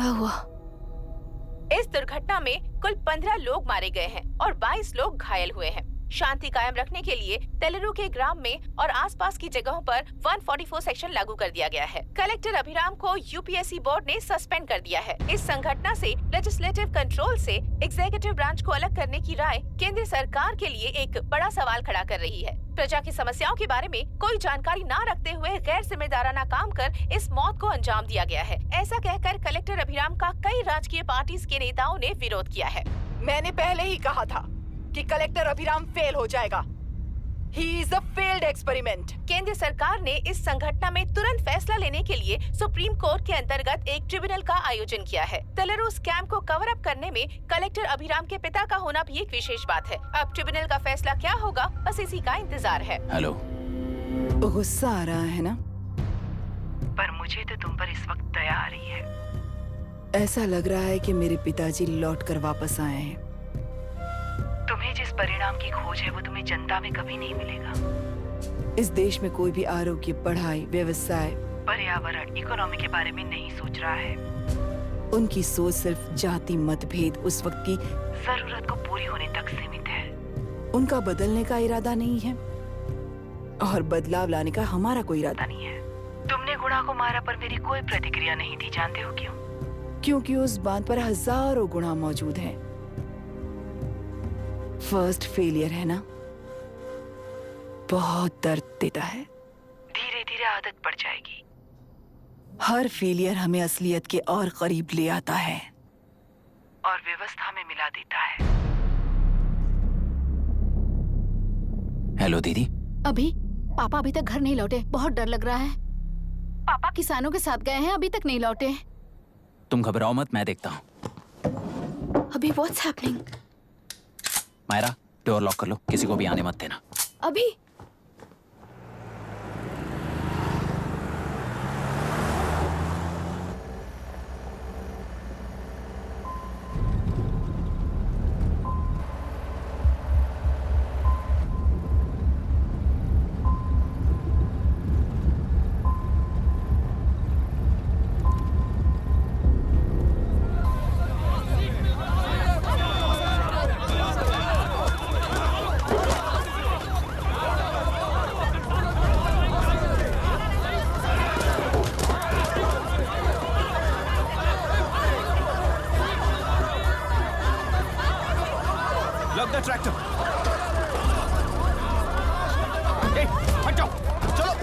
हुआ? इस दुर्घटना में कुल 15 लोग मारे गए हैं और 22 लोग घायल हुए हैं। शांति कायम रखने के लिए तेलुरु के ग्राम में और आसपास की जगहों पर 144 सेक्शन लागू कर दिया गया है। कलेक्टर अभिराम को यूपीएससी बोर्ड ने सस्पेंड कर दिया है। इस संघटना से लेजिस्लेटिव कंट्रोल से एग्जीक्यूटिव ब्रांच को अलग करने की राय केंद्र सरकार के लिए एक बड़ा सवाल खड़ा कर रही है। प्रजा की समस्याओं के बारे में कोई जानकारी न रखते हुए गैर जिम्मेदाराना काम कर इस मौत को अंजाम दिया गया है। ऐसा कहकर कलेक्टर अभिराम का कई राजकीय पार्टी के नेताओं ने विरोध किया है। मैंने पहले ही कहा था कि कलेक्टर अभिराम फेल हो जाएगा। He is a failed experiment. केंद्र सरकार ने इस संघटना में तुरंत फैसला लेने के लिए सुप्रीम कोर्ट के अंतर्गत एक ट्रिब्यूनल का आयोजन किया है। तेलुरु स्कैम को कवर अप करने में कलेक्टर अभिराम के पिता का होना भी एक विशेष बात है। अब ट्रिब्यूनल का फैसला क्या होगा, बस इसी का इंतजार है। हेलो, गुस्सा आ रहा है ना? पर मुझे तो तुम पर इस वक्त दया आ रही है। ऐसा लग रहा है कि मेरे पिताजी लौट कर वापस आए हैं। तुम्हें जिस परिणाम की खोज है वो तुम्हें जनता में कभी नहीं मिलेगा। इस देश में कोई भी आरोग्य, पढ़ाई, व्यवसाय, पर्यावरण, इकोनॉमी के बारे में नहीं सोच रहा है। उनकी सोच सिर्फ जाति मतभेद उस वक्त की जरूरत को पूरी होने तक सीमित है। उनका बदलने का इरादा नहीं है और बदलाव लाने का हमारा कोई इरादा नहीं है। तुमने गुणा को मारा पर मेरी कोई प्रतिक्रिया नहीं थी, जानते हो क्यों? क्योंकि उस बांध पर हजारों गुणा मौजूद हैं। फर्स्ट फेलियर है ना, बहुत दर्द देता है। धीरे धीरे आदत पड़ जाएगी। हर फेलियर हमें असलियत के और करीब ले आता है और व्यवस्था में मिला देता है। हेलो दीदी। अभी पापा अभी तक घर नहीं लौटे, बहुत डर लग रहा है। पापा किसानों के साथ गए हैं, अभी तक नहीं लौटे। तुम घबराओ मत, मैं देखता हूँ। अभी what's happening? Myra, door lock कर लो, किसी को भी आने मत देना। अभी Lock the tractor. Hey, हट जाओ, चलो।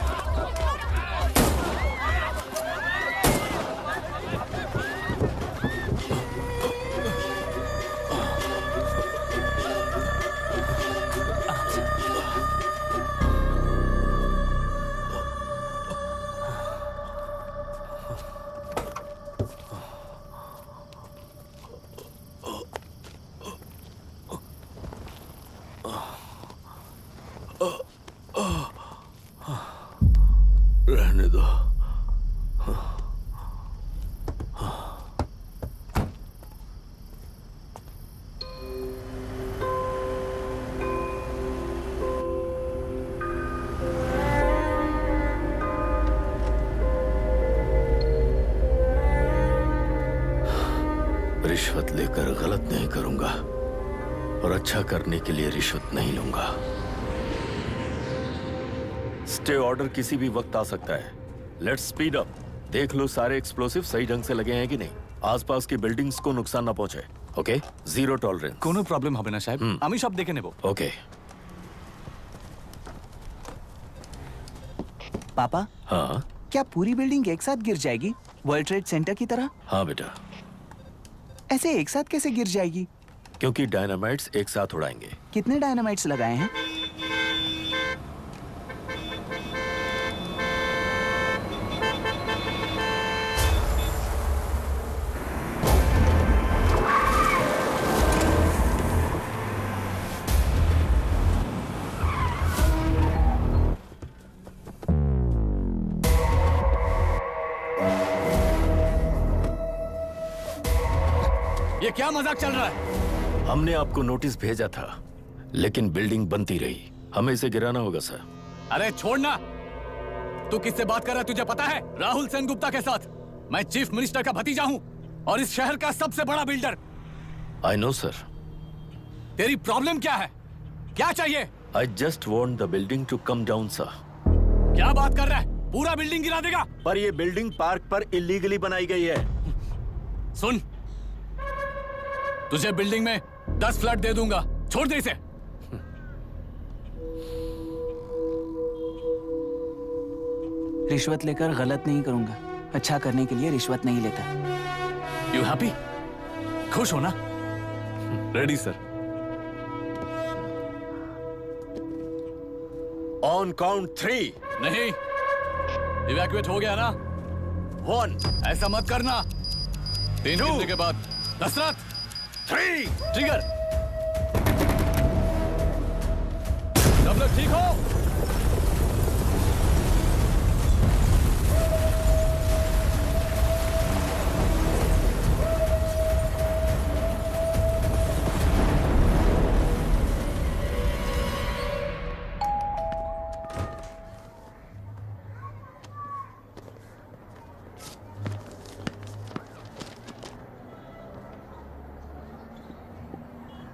रहने दो। रिश्वत लेकर गलत नहीं करूंगा और अच्छा करने के लिए रिश्वत नहीं लूंगा। स्टे ऑर्डर किसी भी वक्त आ सकता है। Let's speed up. देख लो सारे एक्सप्लोसिव सही ढंग से लगे हैं कि नहीं। आसपास की बिल्डिंग्स को नुकसान ना पहुंचे। Okay, zero tolerance. कोनो प्रॉब्लम হবে না সাহেব, আমি সব দেখে নেব। ओके। पापा, हाँ क्या पूरी बिल्डिंग एक साथ गिर जाएगी, वर्ल्ड ट्रेड सेंटर की तरह? हाँ बेटा। ऐसे एक साथ कैसे गिर जाएगी? क्योंकि डायनामाइट्स एक साथ उड़ाएंगे। कितने डायनामाइट्स लगाए हैं? ये क्या मजाक चल रहा है? हमने आपको नोटिस भेजा था, लेकिन बिल्डिंग बनती रही। हमें इसे गिराना होगा सर। अरे छोड़ना। तू किससे बात कर रहा है तुझे पता है? राहुल सेनगुप्ता के साथ। मैं चीफ मिनिस्टर का भतीजा हूँ। और इस शहर का सबसे बड़ा बिल्डर। I know sir. तेरी प्रॉब्लम क्या है? क्या चाहिए? I just want the building to come down sir. क्या बात कर रहा है? पूरा बिल्डिंग गिरा देगा? पर ये बिल्डिंग पार्क पर इलीगली बनाई गई है। सुन, तुझे बिल्डिंग में 10 फ्लैट दे दूंगा, छोड़ दे इसे। रिश्वत लेकर गलत नहीं करूंगा। अच्छा करने के लिए रिश्वत नहीं लेता। You happy? खुश हो ना? Ready sir. On count 3। नहीं, इवैक्यूएट हो गया ना? 1। ऐसा मत करना। 3 गिनने के बाद दशरथ 3 ट्रिगर। सब लोग ठीक हो?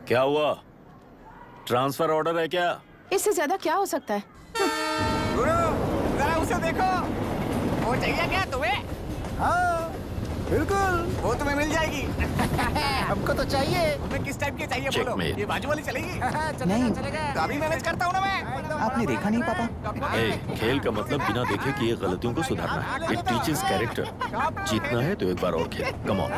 क्या हुआ? ट्रांसफर ऑर्डर है क्या? इससे ज्यादा क्या हो सकता है? जरा उसे देखो, वो चाहिए क्या तुम्हें? हाँ बिल्कुल, वो तुम्हें मिल जाएगी। हमको तो चाहिए। तुम्हें किस टाइप की चाहिए बोलो? Checkmate। ये बाजू वाली चलेगी? नहीं। तो अभी मैनेज करता हूँ ना मैं। आपने देखा नहीं पापा? ए, खेल का मतलब बिना देखे किए गलतियों को सुधारना है। It teaches character. जीतना है तो एक बार और खेल। Come on.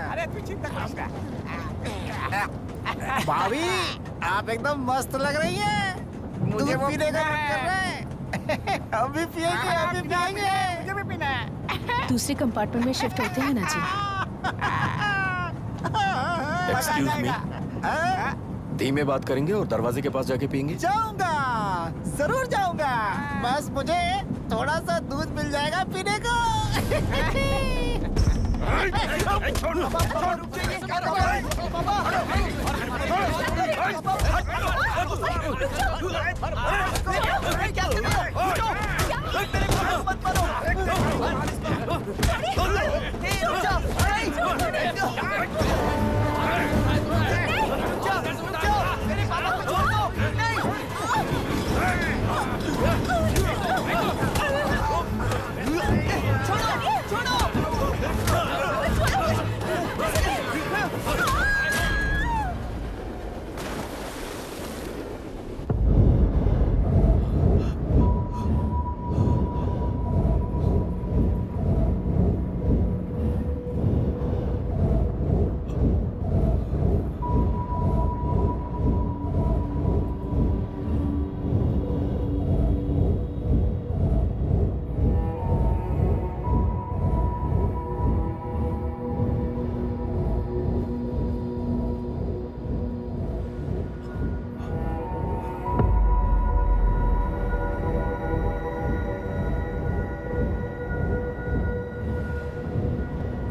अरे तू चिंता कर। भाभी, आप एकदम मस्त लग रही हैं। मुझे वो पीने का मन कर रहा है। हम भी पिएंगे, हम भी पिएंगे। मुझे भी पीना है। दूसरे कंपार्टमेंट में शिफ्ट होते हैं ना जी। Excuse me. धीमे बात करेंगे और दरवाजे के पास जाके पियेंगे। जाऊंगा, जरूर जाऊंगा। बस मुझे थोड़ा सा दूध मिल जाएगा पीने को।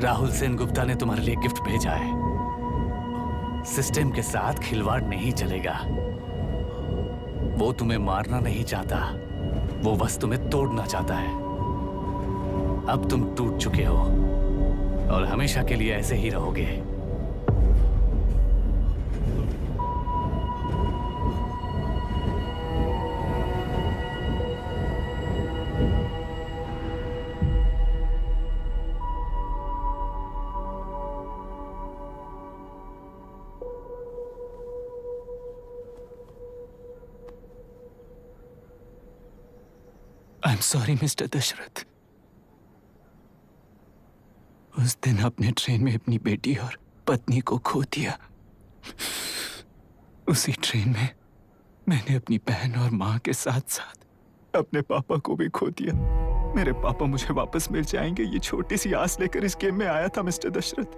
राहुल सेन गुप्ता ने तुम्हारे लिए गिफ्ट भेजा है। सिस्टम के साथ खिलवाड़ नहीं चलेगा। वो तुम्हें मारना नहीं चाहता, वो बस तुम्हें तोड़ना चाहता है। अब तुम टूट चुके हो और हमेशा के लिए ऐसे ही रहोगे। I am sorry mister Dasharath. उस दिन अपने ट्रेन में अपनी बेटी और पत्नी को खो दिया। उसी ट्रेन में मैंने अपनी बहन और माँ के साथ साथ अपने पापा को भी खो दिया। मेरे पापा मुझे वापस मिल जाएंगे, ये छोटी सी आस लेकर इस गेम में आया था मिस्टर दशरथ।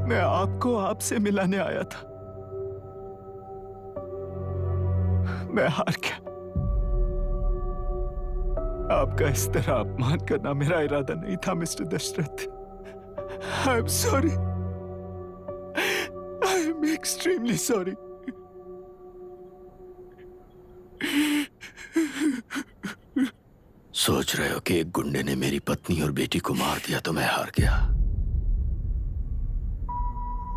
मैं आपको आपसे मिलाने आया था। मैं हार गया। आपका इस तरह अपमान करना मेरा इरादा नहीं था mister Dasharath. I am sorry. I am extremely sorry. सोच रहे हो कि एक गुंडे ने मेरी पत्नी और बेटी को मार दिया तो मैं हार गया?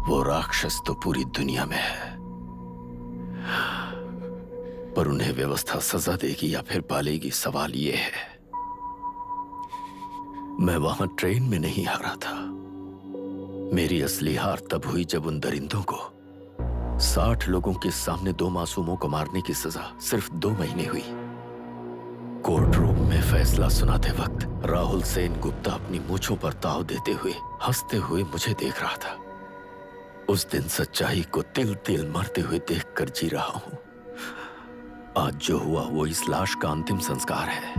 वो राक्षस तो पूरी दुनिया में है, पर उन्हें व्यवस्था सजा देगी या फिर पालेगी, सवाल ये है। मैं वहां ट्रेन में नहीं हारा था। मेरी असली हार तब हुई जब उन दरिंदों को 60 लोगों के सामने 2 मासूमों को मारने की सजा सिर्फ 2 महीने हुई। कोर्ट रूम में फैसला सुनाते वक्त राहुल सेन गुप्ता अपनी मूंछों पर ताव देते हुए हंसते हुए मुझे देख रहा था। उस दिन सच्चाई को तिल तिल मरते हुए देखकर जी रहा हूं। आज जो हुआ वो इस लाश का अंतिम संस्कार है।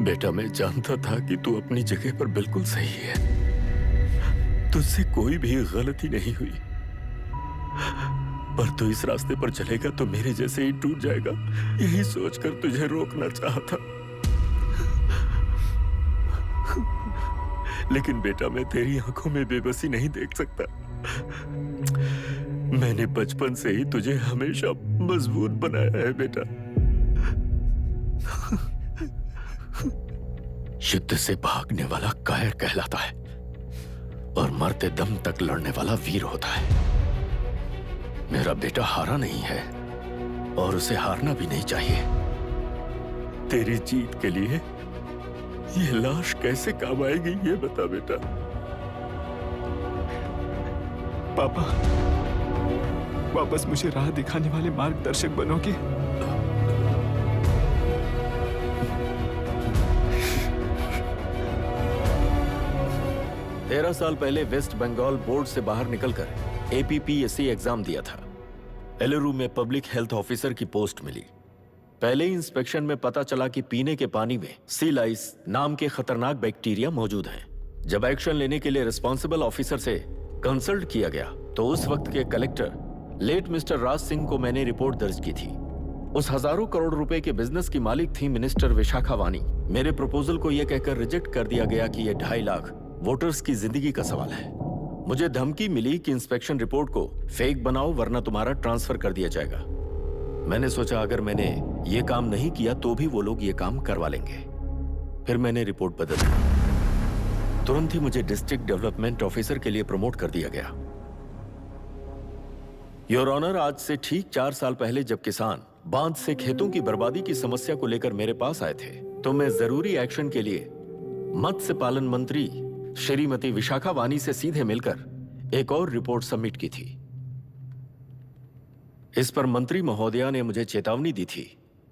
बेटा, मैं जानता था कि तू अपनी जगह पर बिल्कुल सही है। तुझसे कोई भी गलती नहीं हुई, पर तू इस रास्ते पर चलेगा तो मेरे जैसे ही टूट जाएगा, यही सोचकर तुझे रोकना चाहा था। लेकिन बेटा, मैं तेरी आंखों में बेबसी नहीं देख सकता। मैंने बचपन से ही तुझे हमेशा मजबूत बनाया है बेटा। युद्ध से भागने वाला कायर कहलाता है और मरते दम तक लड़ने वाला वीर होता है। मेरा बेटा हारा नहीं है और उसे हारना भी नहीं चाहिए। तेरी जीत के लिए ये लाश कैसे काम आएगी ये बता बेटा। पापा, वापस मुझे राह दिखाने वाले मार्गदर्शक बनोगे? 13 साल पहले वेस्ट बंगाल बोर्ड से बाहर निकलकर APPSC एग्जाम दिया था। एलुरु में पब्लिक हेल्थ ऑफिसर की पोस्ट मिली। पहले ही इंस्पेक्शन में पता चला कि पीने के पानी में सी लाइस नाम के खतरनाक बैक्टीरिया मौजूद हैं। जब एक्शन लेने के लिए रिस्पॉन्सिबल ऑफिसर से कंसल्ट किया गया तो उस वक्त के collector late mister Raj Singh को मैंने रिपोर्ट दर्ज की थी। उस हजारों करोड़ रुपए के बिजनेस की मालिक थी मिनिस्टर विशाखा वानी। मेरे प्रपोजल को यह कहकर रिजेक्ट कर दिया गया कि यह 2.5 लाख वोटर्स की जिंदगी का सवाल है। मुझे धमकी मिली कि इंस्पेक्शन रिपोर्ट को फेक बनाओ वरना तुम्हारा ट्रांसफर कर दिया जाएगा। मैंने सोचा अगर मैंने ये काम नहीं किया तो भी वो लोग ये काम करवा लेंगे। फिर मैंने रिपोर्ट बदल दी। तुरंत ही मुझे डिस्ट्रिक्ट डेवलपमेंट ऑफिसर के लिए प्रमोट कर दिया गया। योर ऑनर, आज से ठीक 4 साल पहले जब किसान बांध से खेतों की बर्बादी की समस्या को लेकर मेरे पास आए थे तो मैं जरूरी एक्शन के लिए मत्स्य पालन मंत्री श्रीमती विशाखा वानी से सीधे मिलकर एक और रिपोर्ट सबमिट की थी। इस पर मंत्री महोदया ने मुझे चेतावनी दी थी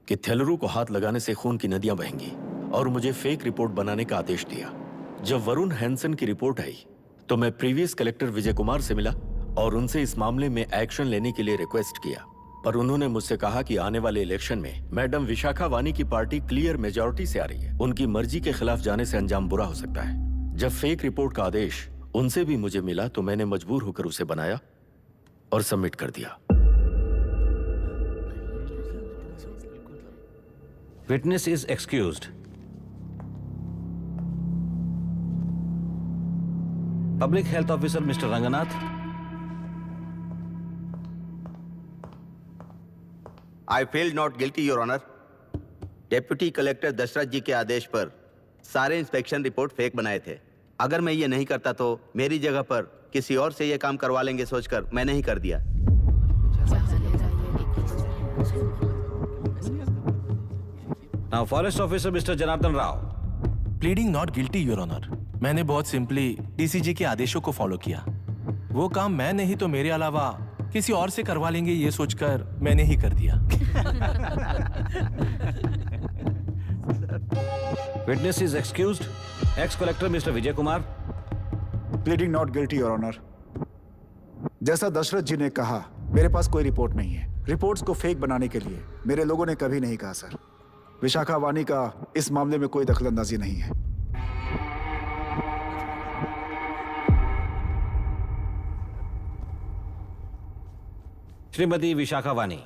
कि थेलरू को हाथ लगाने से खून की नदियां बहेंगी और मुझे फेक रिपोर्ट बनाने का आदेश दिया। जब वरुण हैंसन की रिपोर्ट आई तो मैं प्रीवियस कलेक्टर विजय कुमार से मिला और उनसे इस मामले में एक्शन लेने के लिए रिक्वेस्ट किया, पर उन्होंने मुझसे कहा कि आने वाले इलेक्शन में मैडम विशाखा वानी की पार्टी क्लियर मेजॉरिटी से आ रही है, उनकी मर्जी के खिलाफ जाने से अंजाम बुरा हो सकता है। जब फेक रिपोर्ट का आदेश उनसे भी मुझे मिला तो मैंने मजबूर होकर उसे बनाया और सबमिट कर दिया। Witness is excused. Public health officer mister Ranganath. I feel not guilty your honour. Deputy collector Dasharath ji के आदेश पर सारे इंस्पेक्शन रिपोर्ट फेक बनाए थे। अगर मैं ये नहीं करता तो मेरी जगह पर किसी और से ये काम करवा लेंगे सोचकर मैंने ही कर दिया। Now forest officer mister Janardhan Rao. Pleading not guilty your honour. मैंने बहुत सिंपली डीसीजी के आदेशों को फॉलो किया। वो काम मैं नहीं तो मेरे अलावा किसी और से करवा लेंगे ये सोचकर मैंने ही कर दिया। Witness is excused. Ex collector mister Vijay Kumar. Pleading not guilty your honour. जैसा दशरथ जी ने कहा, मेरे पास कोई रिपोर्ट नहीं है। रिपोर्ट्स को फेक बनाने के लिए मेरे लोगों ने कभी नहीं कहा सर। विशाखा वानी का इस मामले में कोई दखलंदाजी नहीं है। Shrimati Vishakha Vani.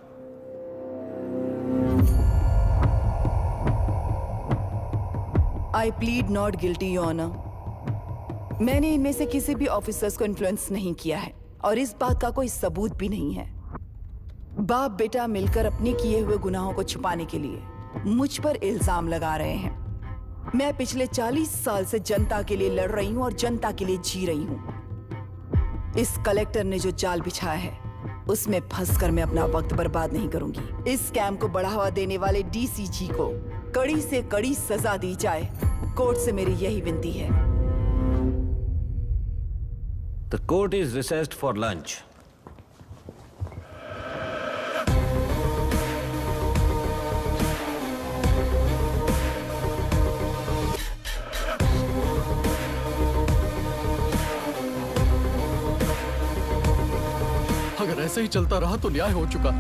I plead not guilty your honour. मैंने इनमें से किसी भी ऑफिसर्स को इन्फ्लुएंस नहीं किया है। और इस बात का कोई सबूत भी नहीं है। बाप बेटा मिलकर अपने किए हुए गुनाहों को छुपाने के लिए मुझ पर इल्जाम लगा रहे हैं। मैं पिछले 40 साल से जनता के लिए लड़ रही हूं और जनता के लिए जी रही हूं। इस कलेक्टर ने जो जाल बिछाया है उसमें फंसकर मैं अपना वक्त बर्बाद नहीं करूंगी। इस स्कैम को बढ़ावा देने वाले डीसीजी को कड़ी से कड़ी सजा दी जाए। कोर्ट से मेरी यही विनती है। The court is recessed for lunch. अगर ऐसे ही चलता रहा तो न्याय हो चुका।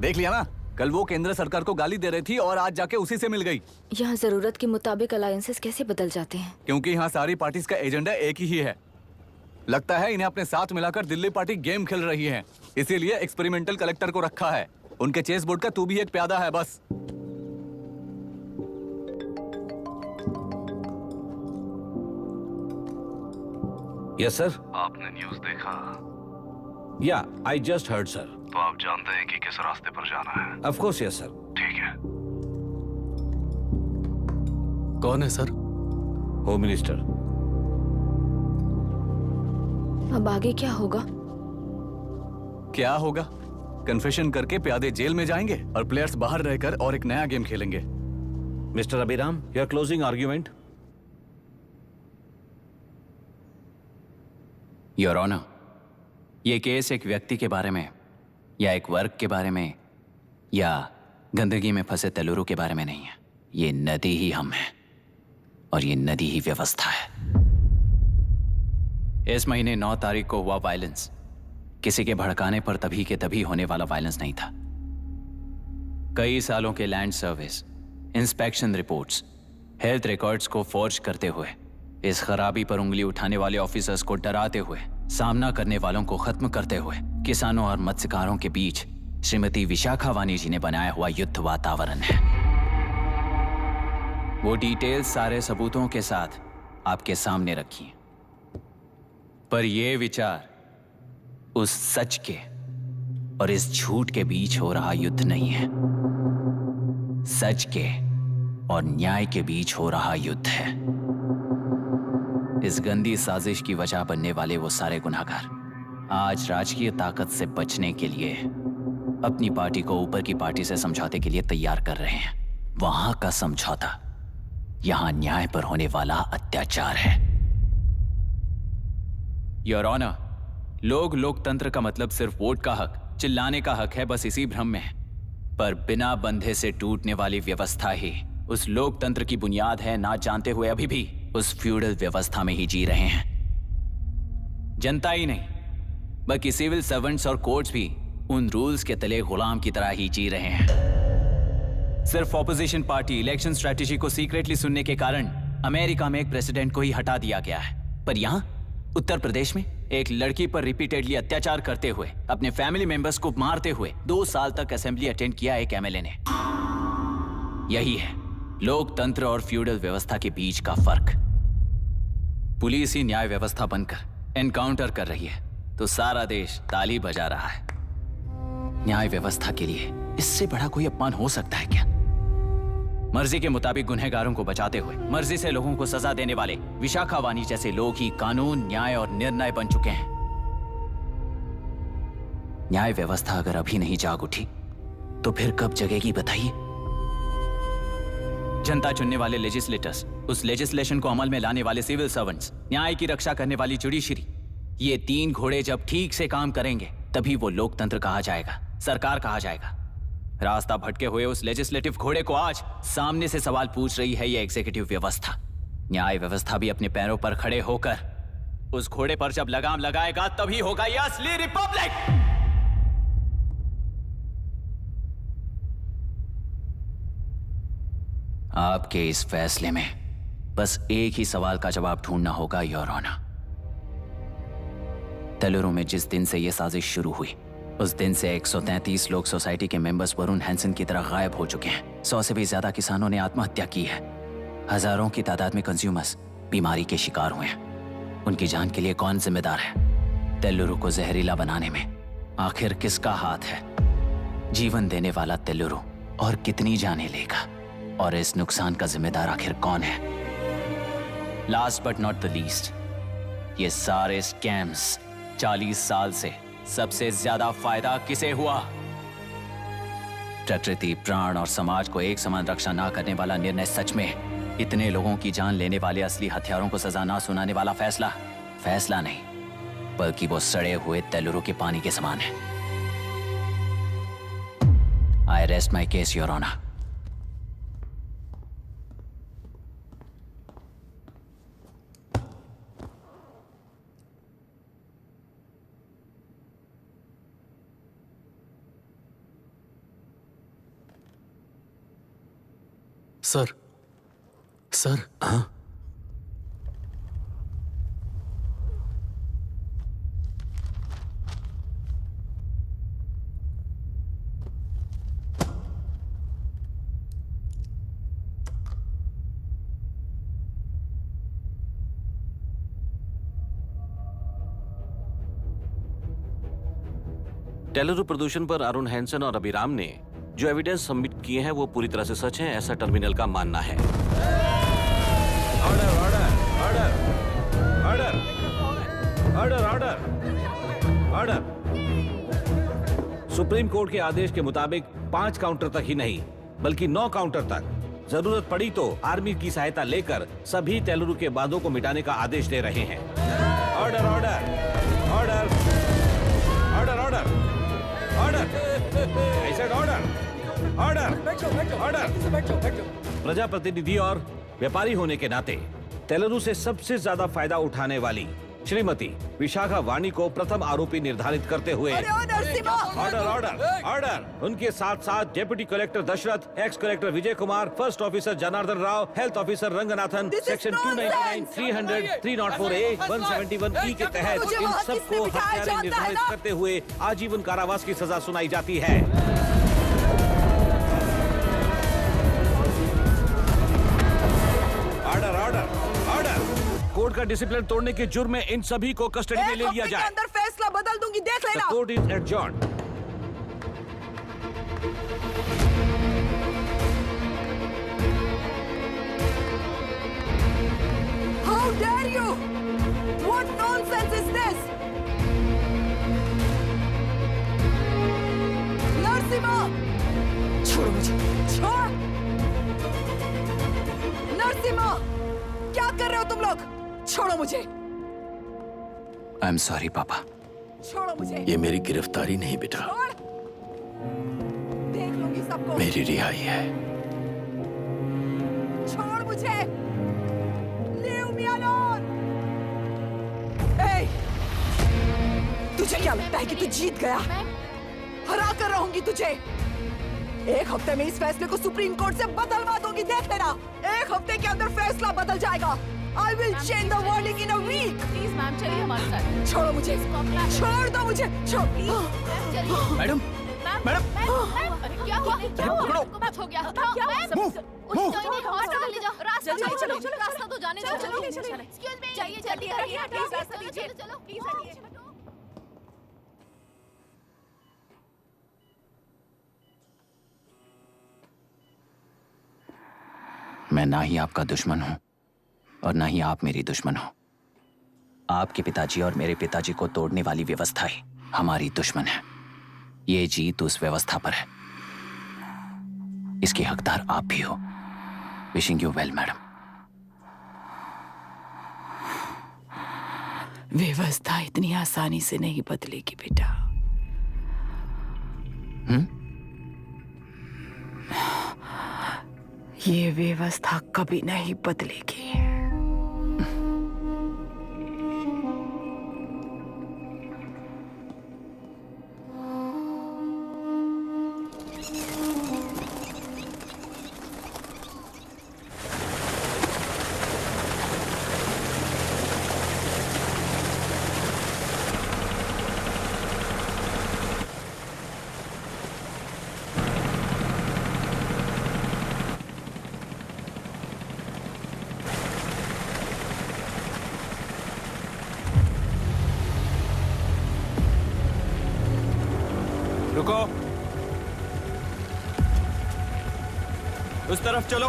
देख लिया ना, कल वो केंद्र सरकार को गाली दे रही थी और आज जाके उसी से मिल गई। यहाँ जरूरत के मुताबिक अलायंसेस कैसे बदल जाते हैं? क्योंकि यहाँ सारी पार्टीज का एजेंडा एक ही है। लगता है इन्हें अपने साथ मिलाकर दिल्ली पार्टी गेम खेल रही है, इसीलिए एक्सपेरिमेंटल कलेक्टर को रखा है। उनके चेस बोर्ड का तू भी एक प्यादा है बस। Yes sir. आपने न्यूज़ देखा? या आई जस्ट हर्ड सर। तो आप जानते हैं कि किस रास्ते पर जाना है? Of course yes sir. ठीक है। कौन है सर? Home minister. अब आगे क्या होगा? क्या होगा? कन्फेशन करके प्यादे जेल में जाएंगे और प्लेयर्स बाहर रहकर और एक नया गेम खेलेंगे। Mister Abhiram, your closing argument. Your honour, ये केस एक व्यक्ति के बारे में या एक वर्ग के बारे में या गंदगी में फंसे तेलुरु के बारे में नहीं है। ये नदी ही हम हैं और ये नदी ही व्यवस्था है। इस महीने 9 तारीख को हुआ वायलेंस किसी के भड़काने पर तभी के तभी होने वाला वायलेंस नहीं था। कई सालों के land service, inspection reports, health records को फोर्ज करते हुए, इस खराबी पर उंगली उठाने वाले ऑफिसर्स को डराते हुए, सामना करने वालों को खत्म करते हुए किसानों और मत्स्यकारों के बीच श्रीमती विशाखा वानी जी ने बनाया हुआ युद्ध वातावरण है। वो डिटेल्स सारे सबूतों के साथ आपके सामने रखी हैं। पर ये विचार उस सच के और इस झूठ के बीच हो रहा युद्ध नहीं है, सच के और न्याय के बीच हो रहा युद्ध है। इस गंदी साजिश की वजह बनने वाले वो सारे गुनहगार आज राजकीय ताकत से बचने के लिए अपनी पार्टी को ऊपर की पार्टी से समझौते के लिए तैयार कर रहे हैं। वहां का समझौता यहां न्याय पर होने वाला अत्याचार है। योर ऑनर, लोकतंत्र का मतलब सिर्फ वोट का हक, चिल्लाने का हक है, बस इसी भ्रम में है। पर बिना बंधे से टूटने वाली व्यवस्था ही उस लोकतंत्र की बुनियाद है, ना जानते हुए अभी भी उस फ्यूडल व्यवस्था में ही जी रहे हैं। जनता ही नहीं बल्कि सिविल सर्वेंट्स और कोर्ट्स भी उन रूल्स के तले गुलाम की तरह ही जी रहे हैं। सिर्फ ऑपोजिशन पार्टी इलेक्शन स्ट्रेटेजी को सीक्रेटली सुनने के कारण अमेरिका में एक प्रेसिडेंट को ही हटा दिया गया है, पर यहां उत्तर प्रदेश में एक लड़की पर रिपीटेडली अत्याचार करते हुए, अपने फैमिली मेंबर्स को मारते हुए 2 साल तक असेंबली अटेंड किया एक एमएलए ने। यही है लोकतंत्र और फ्यूडल व्यवस्था के बीच का फर्क। पुलिस ही न्याय व्यवस्था बनकर एनकाउंटर कर रही है तो सारा देश ताली बजा रहा है। न्याय व्यवस्था के लिए इससे बड़ा कोई अपमान हो सकता है क्या? मर्जी के मुताबिक गुनहगारों को बचाते हुए मर्जी से लोगों को सजा देने वाले विशाखा वानी जैसे लोग ही कानून, न्याय और निर्णय बन चुके हैं। न्याय व्यवस्था अगर अभी नहीं जाग उठी तो फिर कब जगेगी बताइए? जनता चुनने वाले लेजिस्लेटर्स, उस लेजिस्लेशन को अमल में लाने वाले सिविल सर्वेंट्स, न्याय की रक्षा करने वाली जुडिशरी, ये 3 घोड़े जब ठीक से काम करेंगे तभी वो लोकतंत्र कहा जाएगा, सरकार कहा जाएगा। रास्ता भटके हुए उस लेजिस्लेटिव घोड़े को आज सामने से सवाल पूछ रही है ये एग्जीक्यूटिव व्यवस्था। न्याय व्यवस्था भी अपने पैरों पर खड़े होकर उस घोड़े पर जब लगाम लगाएगा तभी होगा ये असली रिपब्लिक। आपके इस फैसले में बस एक ही सवाल का जवाब ढूंढना होगा योर ऑनर। तेलुरु में जिस दिन से यह साजिश शुरू हुई, उस दिन से 133 लोग सोसाइटी के मेंबर्स वरुण हैंसन की तरह गायब हो चुके हैं। 100 से भी ज्यादा किसानों ने आत्महत्या की है। हजारों की तादाद में कंज्यूमर्स बीमारी के शिकार हुए हैं। उनकी जान के लिए कौन जिम्मेदार है? तेलुरु को जहरीला बनाने में आखिर किसका हाथ है? जीवन देने वाला तेलुरु और कितनी जाने लेगा? और इस नुकसान का जिम्मेदार आखिर कौन है? Last but not the least, ये सारे स्कैम्स 40 साल से सबसे ज्यादा फायदा किसे हुआ? प्रकृति, प्राण और समाज को एक समान रक्षा ना करने वाला निर्णय सच में इतने लोगों की जान लेने वाले असली हथियारों को सजा ना सुनाने वाला फैसला नहीं, बल्कि वो सड़े हुए तेलुरु के पानी के समान है। I rest my case your honour. Sir हाँ? तेलुरु प्रदूषण पर अरुण हैंसन और अभिराम ने जो एविडेंस सबमिट किए हैं वो पूरी तरह से सच है, ऐसा टर्मिनल का मानना है। Order order order order order order order. Supreme court के आदेश के मुताबिक 5 काउंटर तक ही नहीं बल्कि 9 काउंटर तक, जरूरत पड़ी तो आर्मी की सहायता लेकर सभी तेलुरु के बांधों को मिटाने का आदेश दे रहे हैं। Order order order order order order. I said order order order. प्रजाप्रतिनिधि और व्यापारी होने के नाते तेलुरु से सबसे ज्यादा फायदा उठाने वाली श्रीमती विशाखा वाणी को प्रथम आरोपी निर्धारित करते हुए ऑर्डर ऑर्डर ऑर्डर। उनके साथ साथ deputy collector Dasharath, ex collector Vijay Kumar, first officer Janardhan Rao, health officer Ranganathan, section 299, 300, 304A, 171E के तहत इन सबको हत्यारे निर्धारित करते हुए आजीवन कारावास की सजा सुनाई जाती है। Order order order. कोर्ट का डिसिप्लिन तोड़ने के जुर्म में इन सभी को कस्टडी में ले लिया जाए। अंदर फैसला बदल दूंगी, देख लेना। The court is adjourned. How dare you? What nonsense is this? Narasimha, छोड़ो मुझे, छोड़। नरसिम्हा, क्या कर रहे हो तुम लोग? छोड़ो मुझे। आई एम सॉरी पापा। छोड़ो मुझे। ये मेरी गिरफ्तारी नहीं बेटा, देख लूंगी सबको। मेरी रिहाई है। छोड़ मुझे। Leave me alone. Hey, तुझे क्या लगता है कि तू जीत गया? हरा कर रहूंगी तुझे। एक हफ्ते में इस फैसले को सुप्रीम कोर्ट से बदलवा दूंगी, देख लेना। एक हफ्ते के अंदर फैसला बदल जाएगा। I will change the verdict in a week. Please ma'am, चलिए हमारे साथ। छोड़ो मुझे, छोड़ दो मुझे, छोड़। मैडम, मैडम, क्या हुआ? पकड़ो। कुछ हो गया? क्या हुआ? हॉस्पिटल ले जाओ। रास्ता चलो, रास्ता तो जाने दो। एक्सक्यूज मी, जाइए जल्दी करिए, प्लीज रास्ता दीजिए। चलो प्लीज हटिए। मैं ना ही आपका दुश्मन हूं और ना ही आप मेरी दुश्मन हो। आपके पिताजी और मेरे पिताजी को तोड़ने वाली व्यवस्था ही हमारी दुश्मन है। ये जीत उस व्यवस्था पर है, इसके हकदार आप भी हो। Wishing you well madam. व्यवस्था इतनी आसानी से नहीं बदलेगी बेटा। ये व्यवस्था कभी नहीं बदलेगी। रुको, उस तरफ चलो।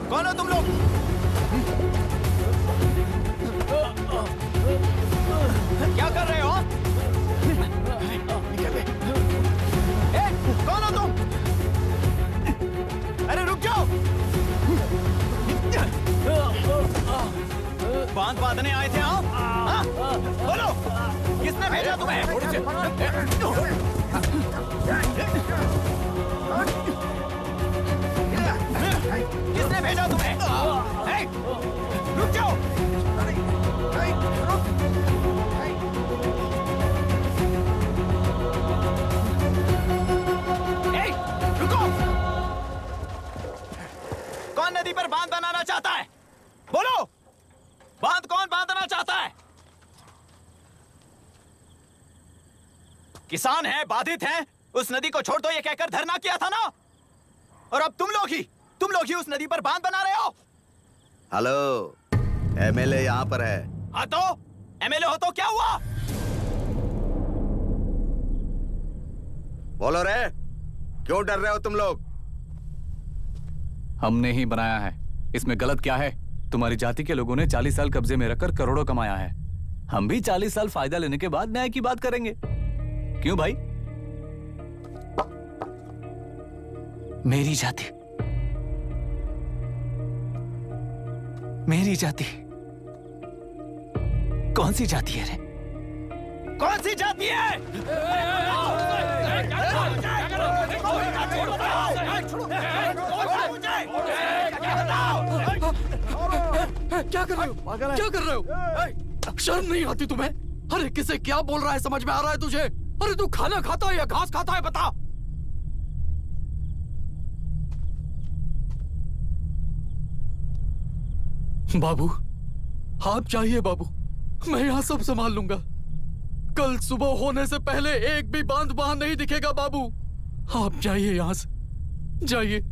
कौन हो तुम लोग? क्या कर रहे हो? कौन हो तुम? अरे रुक जाओ! बांध बांधने आए थे आप? हाँ? बोलो, किसने भेजा तुम्हें? किसने भेजा तुम्हें? रुक जाओ! रुको! कौन नदी पर बांध बनाना चाहता है? बोलो! बांध कौन बांधना चाहता है? किसान हैं, बाधित हैं, उस नदी को छोड़ दो ये कहकर धरना किया था ना? और अब तुम लोग ही उस नदी पर बांध बना रहे हो। हेलो, एमएलए यहाँ पर है। हाँ तो एमएलए हो तो क्या हुआ? बोलो रे, क्यों डर रहे हो तुम लोग? हमने ही बनाया है, इसमें गलत क्या है? तुम्हारी जाति के लोगों ने 40 साल कब्जे में रखकर करोड़ों कमाया है। हम भी 40 साल फायदा लेने के बाद न्याय की बात करेंगे। क्यों भाई? मेरी जाति, मेरी जाति कौन सी जाति है रे? कौन सी जाति है? क्या कर रहे हो? क्या कर रहे हो? शर्म नहीं आती तुम्हें? अरे किसे क्या बोल रहा है, समझ में आ रहा है तुझे? अरे तू खाना खाता है या घास खाता है, बता। बाबू, आप चाहिए बाबू, मैं यहाँ सब संभाल लूंगा। कल सुबह होने से पहले एक भी बांध वहां नहीं दिखेगा बाबू। आप जाइए यहाँ से, जाइए।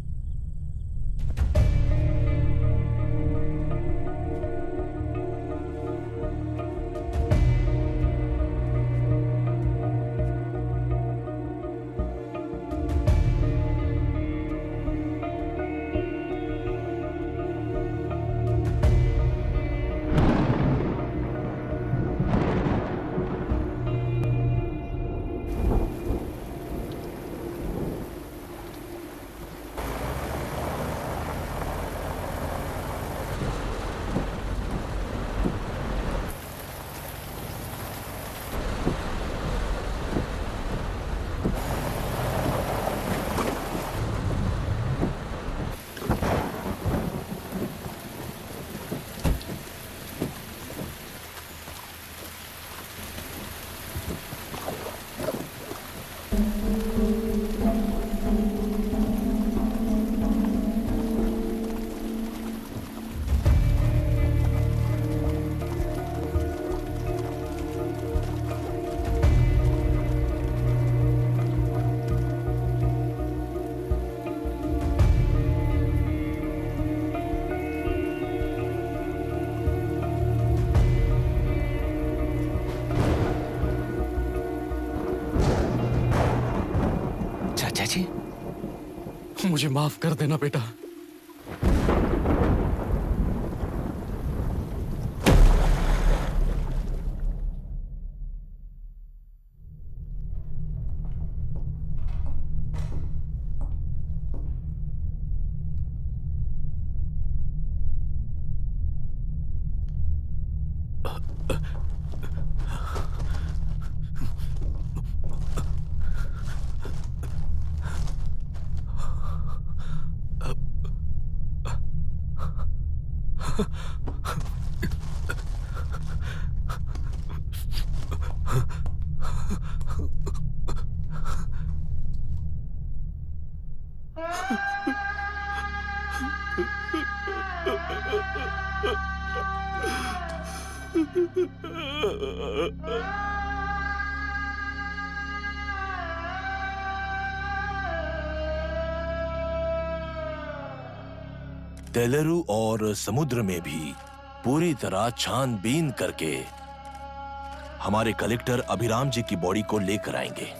मुझे माफ कर देना बेटा। तेलुरु और समुद्र में भी पूरी तरह छानबीन करके हमारे कलेक्टर अभिराम जी की बॉडी को लेकर आएंगे।